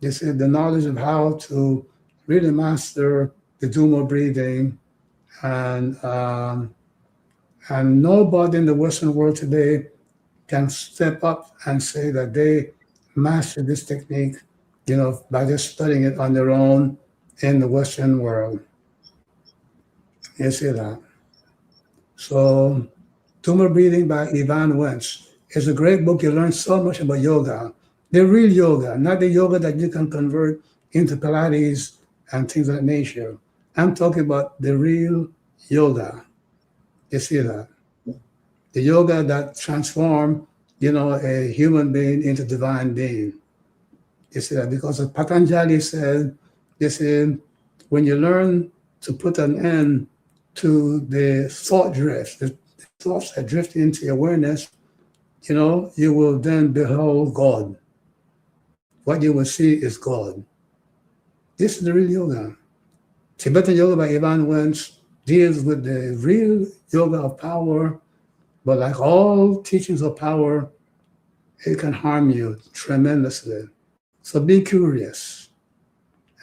you see, the knowledge of how to really master the Dumo breathing. And nobody in the Western world today can step up and say that they master this technique, by just studying it on their own in the Western world. You see that? So, Tumor Breathing by Ivan Wentz is a great book. You learn so much about yoga, the real yoga, not the yoga that you can convert into Pilates and things of that nature. I'm talking about the real yoga. You see that? The yoga that transforms, a human being into divine being. You see that? Because as Patanjali said, you see, when you learn to put an end to the thought drift, the thoughts that drift into your awareness, you will then behold God. What you will see is God. This is the real yoga. Tibetan yoga by Ivan Wentz deals with the real yoga of power, but like all teachings of power, it can harm you tremendously. So be curious.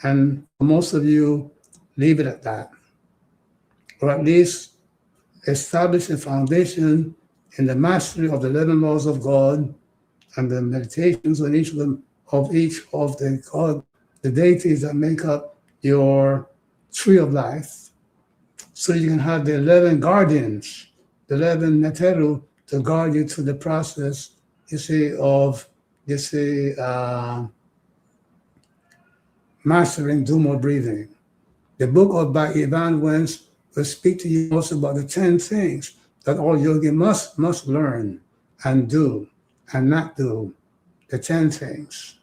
And for most of you, leave it at that. Or at least establish a foundation in the mastery of the 11 laws of God and the meditations on each of the deities that make up your tree of life, so you can have the 11 guardians, the 11 neteru, to guard you through the process, of mastering do more breathing. The book by Ivan Wentz will speak to you also about the 10 things that all yogi must learn and do and not do. The 10 things,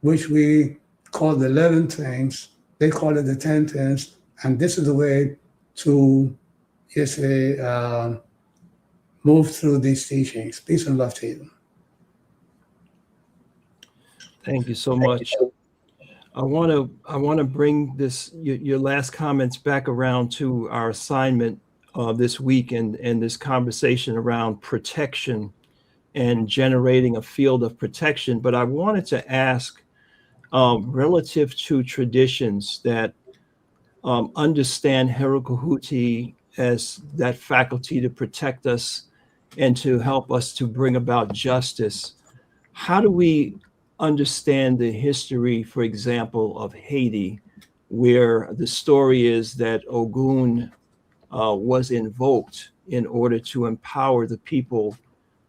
which we call the 11 things. They call it the 10 things. And this is the way to move through these teachings. Peace and love to you. Thank you so much. I want to bring your last comments back around to our assignment this week and this conversation around protection and generating a field of protection. But I wanted to ask, relative to traditions that understand Heru Khuti as that faculty to protect us and to help us to bring about justice, how do we understand the history, for example, of Haiti, where the story is that Ogun was invoked in order to empower the people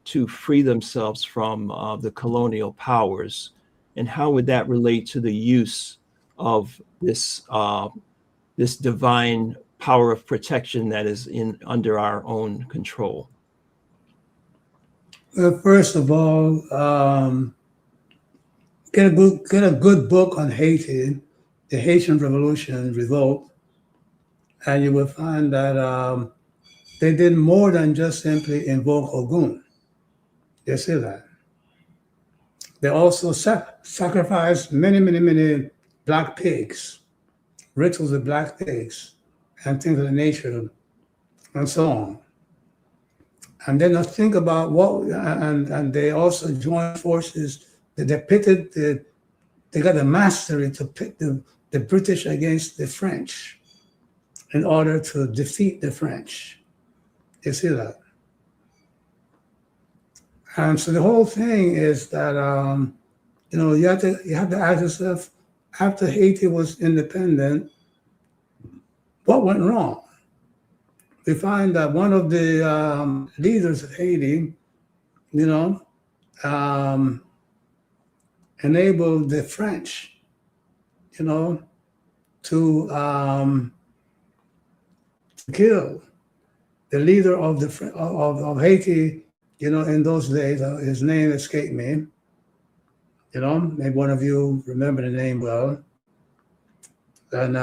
to free themselves from the colonial powers? And how would that relate to the use of this divine power of protection that is under our own control? Well, first of all, get a good book on Haiti, the Haitian Revolution, Revolt, and you will find that they did more than just simply invoke Ogun. You see that. They also sacrificed many black pigs, rituals of black pigs, and things of the nature, and so on. And then I think about and they also joined forces. They got the mastery to pit the British against the French in order to defeat the French. You see that? And so the whole thing is that, you have to ask yourself, after Haiti was independent, what went wrong? We find that one of the leaders of Haiti, enabled the French, to kill the leader of Haiti, in those days. His name escaped me. Maybe one of you remember the name well. And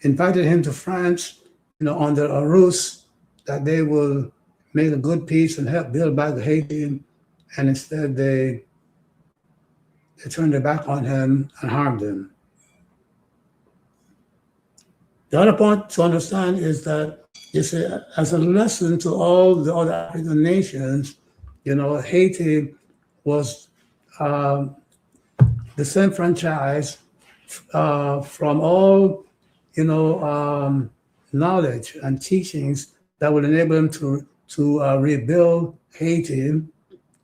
invited him to France, under a ruse that they will make a good peace and help build back Haiti. And instead they turned their back on him and harmed him. The other point to understand is that, as a lesson to all the other African nations, Haiti was disenfranchised from all, knowledge and teachings that would enable them to rebuild Haiti,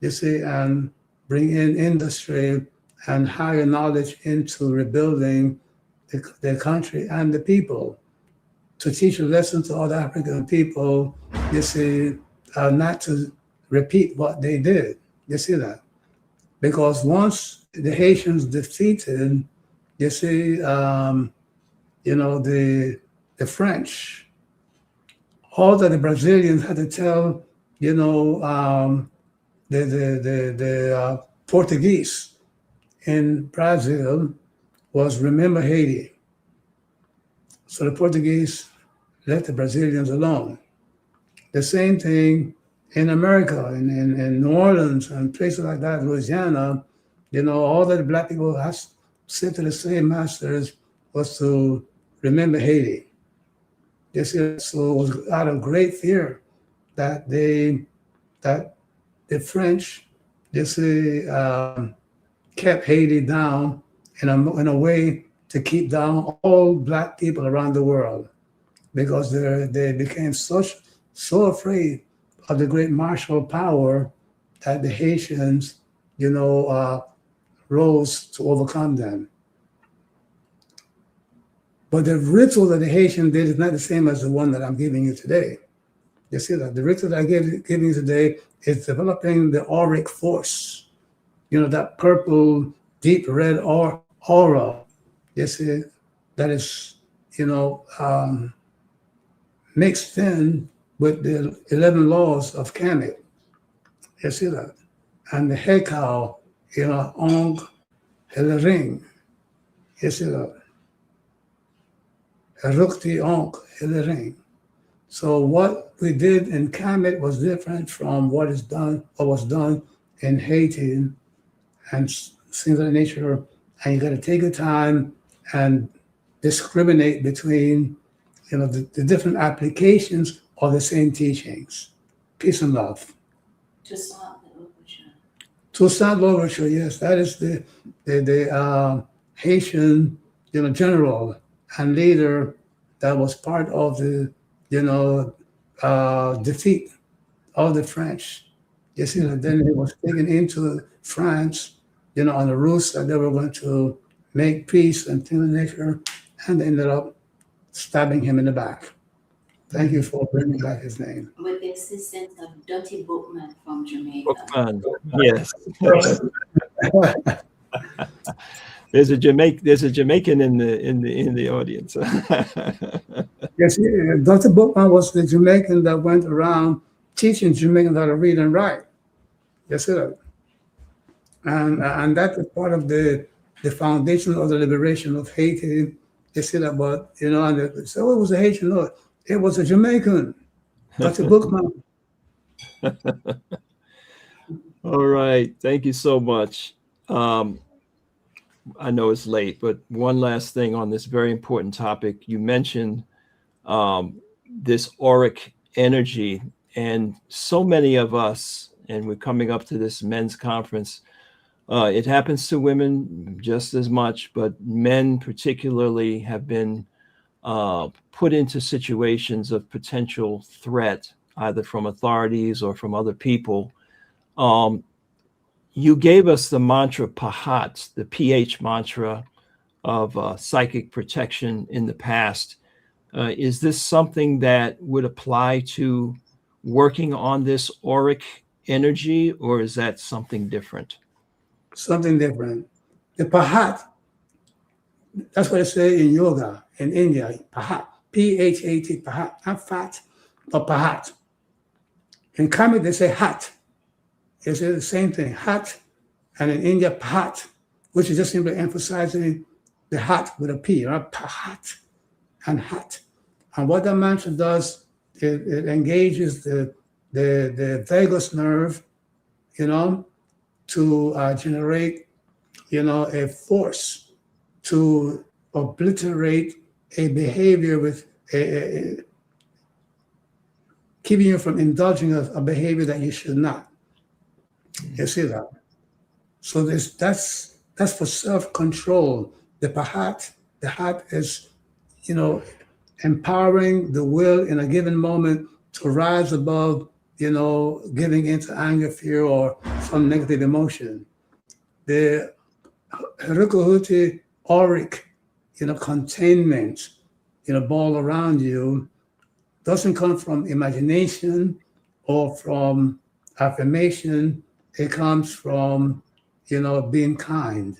and bring in industry and higher knowledge into rebuilding the country and the people, to teach a lesson to other African people, not to repeat what they did. You see that? Because once the Haitians defeated, the French, all that the Brazilians had to tell, the Portuguese in Brazil was remember Haiti. So the Portuguese let the Brazilians alone. The same thing in America, in New Orleans and places like that, Louisiana, all that the black people said to the slave masters was to remember Haiti. You see, so it was out of great fear that the French, you see, kept Haiti down in a way to keep down all Black people around the world, because they became so afraid of the great martial power that the Haitians, rose to overcome them. But the ritual that the Haitian did is not the same as the one that I'm giving you today. You see that the ritual that I'm giving you today is developing the auric force. That purple, deep red aura. You see, that is, mixed in with the 11 laws of Kamit. You see that? And the Hekau, Ong, Ring. You see that? Herukhuti Ong, Ring. So what we did in Kamit was different from what was done in Haiti and things of that nature. And you got to take your time and discriminate between, the different applications of the same teachings. Peace and love. Toussaint Louverture, yes, that is the Haitian, general and leader that was part of the, defeat of the French. You see, then he was taken into France, on the ruse that they were going to make peace and things of nature, and they ended up stabbing him in the back. Thank you for bringing back his name. With the assistance of Dottie Bookman from Jamaica. Bookman, yes. There's a Jamaican in the audience. Yes, Dr. Bookman was the Jamaican that went around teaching Jamaicans how to read and write. Yes, sir. And that is part of the foundation of the liberation of Haiti. They said about, and they said, oh, it was a Haitian. No, it was a Jamaican. Dr. Bookman. All right. Thank you so much. I know it's late, but one last thing on this very important topic. You mentioned this auric energy, and so many of us, and we're coming up to this men's conference, it happens to women just as much, but men particularly have been put into situations of potential threat, either from authorities or from other people. You gave us the mantra Pahat, the PH mantra of psychic protection in the past. Is this something that would apply to working on this auric energy, or is that something different? Something different. The Pahat, that's what they say in yoga in India, Pahat, P-H-A-T, Pahat, not fat, but Pahat. In Kamit, they say hat. They say the same thing, hat, and in India, Pahat, which is just simply emphasizing the hat with a P, right? Pahat and hat. And what that mantra does, it engages the vagus nerve, to generate, a force to obliterate a behavior with keeping you from indulging a behavior that you should not. You see that? So that's for self-control. The hat is, empowering the will in a given moment to rise above, giving into anger, fear, or some negative emotion. The Heru Khuti auric, containment, ball around you doesn't come from imagination or from affirmation. It comes from, being kind.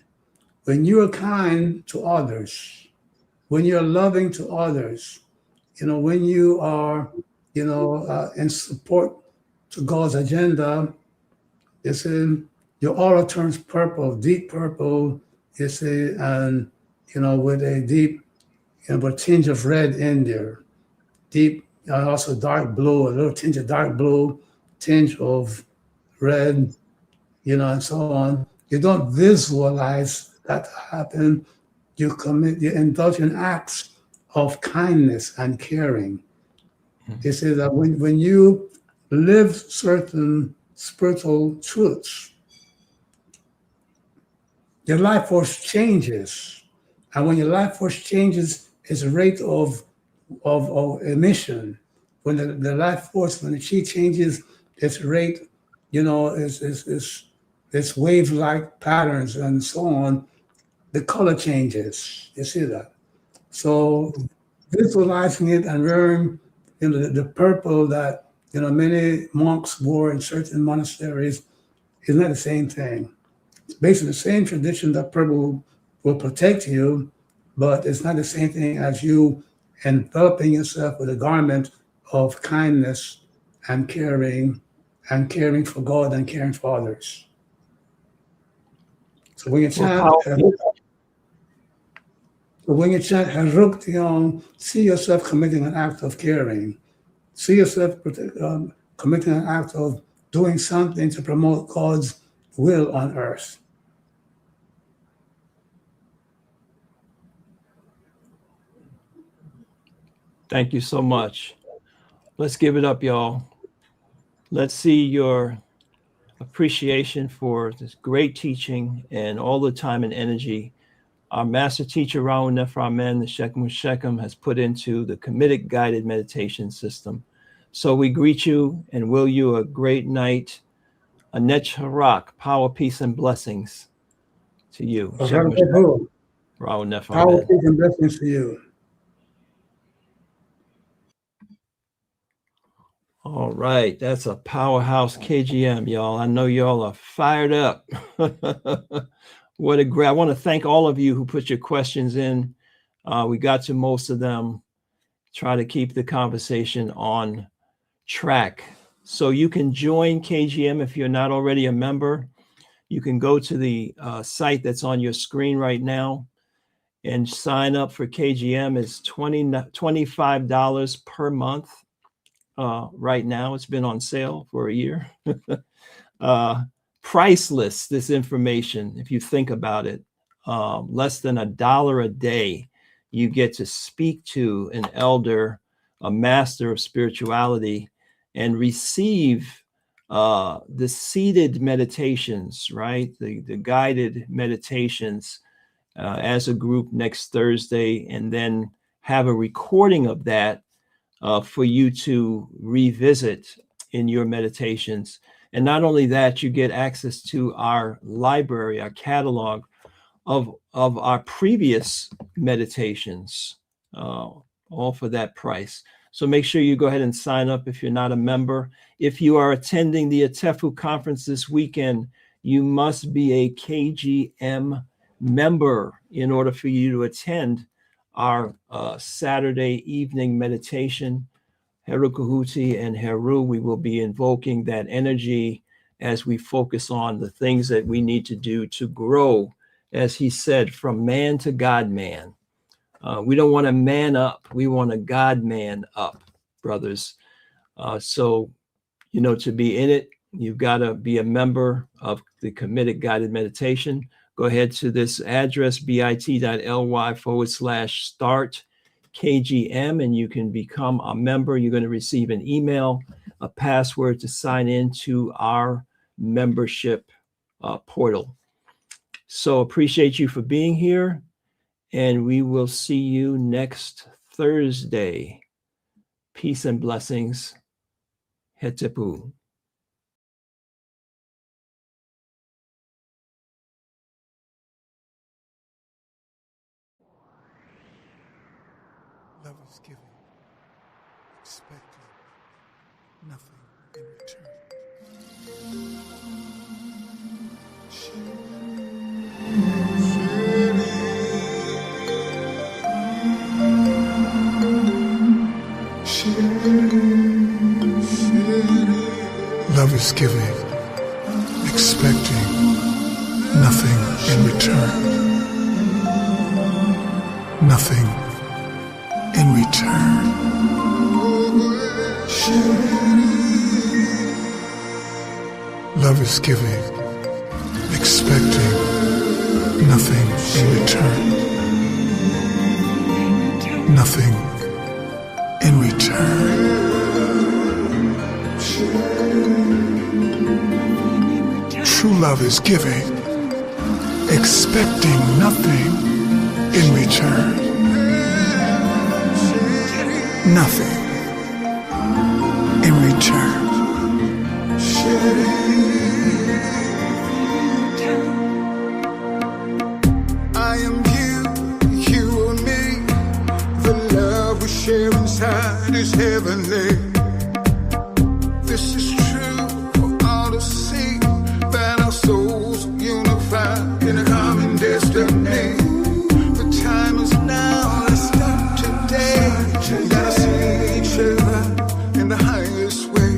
When you are kind to others, when you're loving to others, when you are, in support to God's agenda, you see, your aura turns purple, deep purple, you see, and, with a deep, a tinge of red in there, deep, also dark blue, a little tinge of dark blue, tinge of red, and so on. You don't visualize that happen, you indulge in acts of kindness and caring. He says that when you live certain spiritual truths, your life force changes. And when your life force changes, its rate of emission, when the life force, when the chi changes, its rate, its wave-like patterns and so on, the color changes. You see that? So visualizing it and wearing the purple that many monks wore in certain monasteries is not the same thing. It's basically the same tradition that purple will protect you, but it's not the same thing as you enveloping yourself with a garment of kindness and caring for God and caring for others. So when you chant, Heru Khuti, see yourself committing an act of caring. See yourself committing an act of doing something to promote God's will on earth. Thank you so much. Let's give it up, y'all. Let's see your appreciation for this great teaching and all the time and energy our master teacher, Raul Neframen, the Shechem, has put into the Kmetic guided meditation system. So we greet you and will you a great night. Anet Harak, power, peace, and blessings to you. Raul Neframen. Power, peace, and blessings to you. All right, that's a powerhouse KGM, y'all. I know y'all are fired up. What a great! I want to thank all of you who put your questions in. We got to most of them. Try to keep the conversation on track. So you can join KGM if you're not already a member. You can go to the site that's on your screen right now and sign up for KGM. It's $25 per month. Right now, it's been on sale for a year. Priceless, this information, if you think about it. Less than $1 a day, you get to speak to an elder, a master of spirituality, and receive the seated meditations, right? The guided meditations as a group next Thursday, and then have a recording of that for you to revisit in your meditations. And not only that, you get access to our library, our catalog of our previous meditations, all for that price. So make sure you go ahead and sign up if you're not a member. If you are attending the Atefu conference this weekend, you must be a KGM member in order for you to attend our Saturday evening meditation. Heru Khuti and Heru, we will be invoking that energy as we focus on the things that we need to do to grow, as he said, from man to God man. We don't want to man up. We want a God man up, brothers. So, to be in it, you've got to be a member of the Kmetic guided meditation. Go ahead to this address, bit.ly/start KGM, and you can become a member. You're going to receive an email, a password to sign into our membership portal. So appreciate you for being here, and we will see you next Thursday. Peace and blessings. Hetepu. Love is giving, expecting nothing in return. Love is giving, expecting nothing in return. Nothing in return. Love is giving, expecting nothing in return. Nothing in return. True love is giving, expecting nothing in return. Nothing in return. I am you, you and me. The love we share inside is heavenly. This is true for all to see, that our souls unified in a common destiny. The time is now, let's start today. We gotta see each other in the highest way,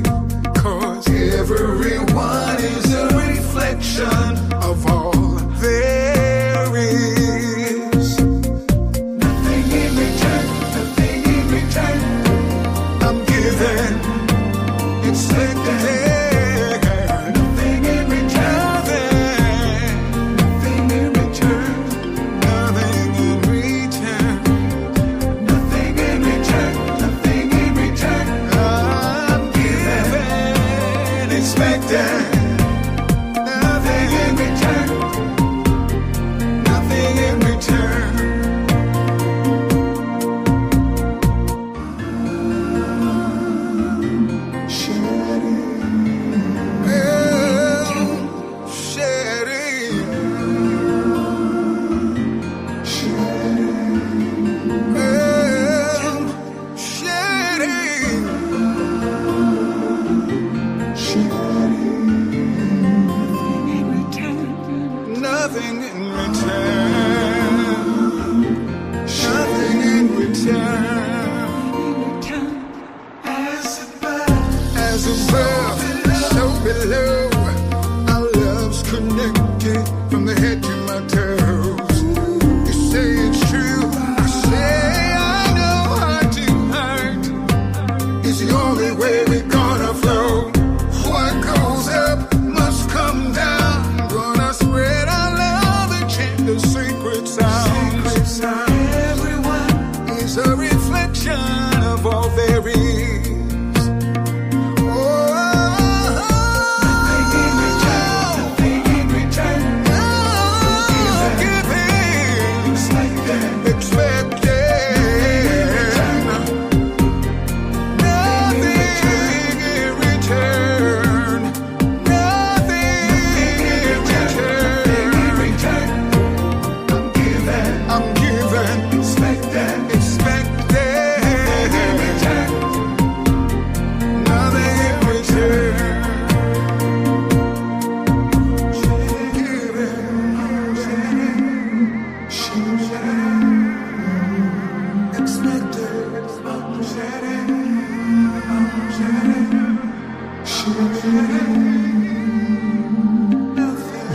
'cause everyone is a reflection of all there is. Nothing in return, nothing in return. I'm giving, expecting. Nothing in return, nothing in return, nothing in return, nothing in return, nothing in return. I'm giving, expecting. Nothing in return, nothing in return. Nothing in return. Nothing in return. As above, so below. Our love's connected from the head to my toes. You say it's true, I say I know heart to heart is the only way we're gonna flow. What goes up must come down. Gonna spread our love and chant the sacred sound. Everyone is a reflection of all there is.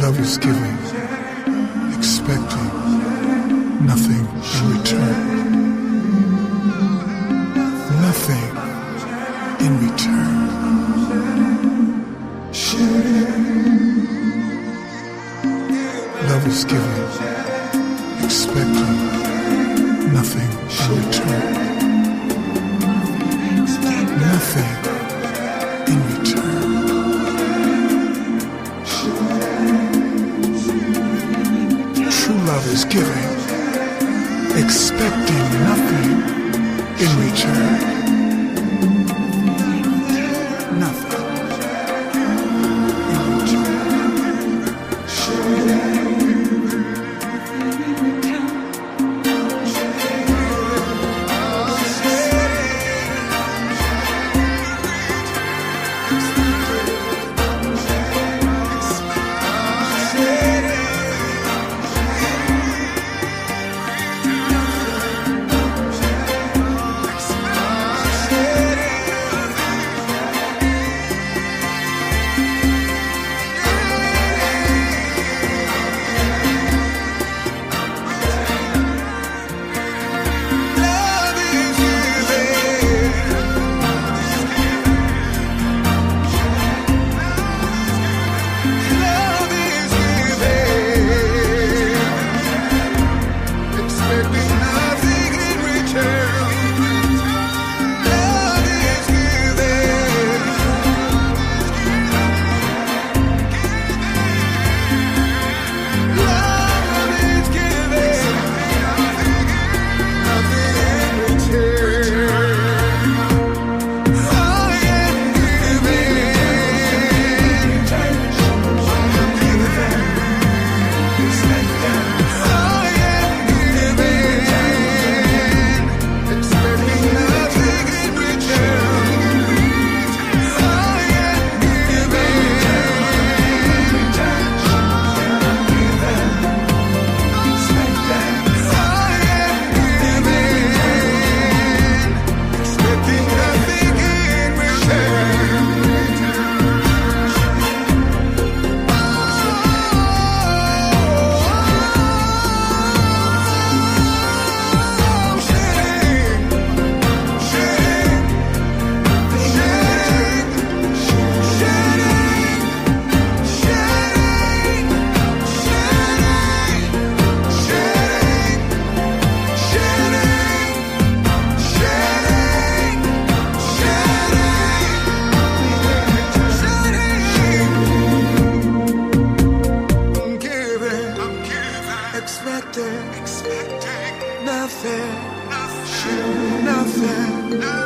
Love is giving, expecting nothing in return. Nothing in return. Love is giving, expecting nothing in return. Nothing in return. True love is giving, expecting nothing in return. Nothing in return. understand.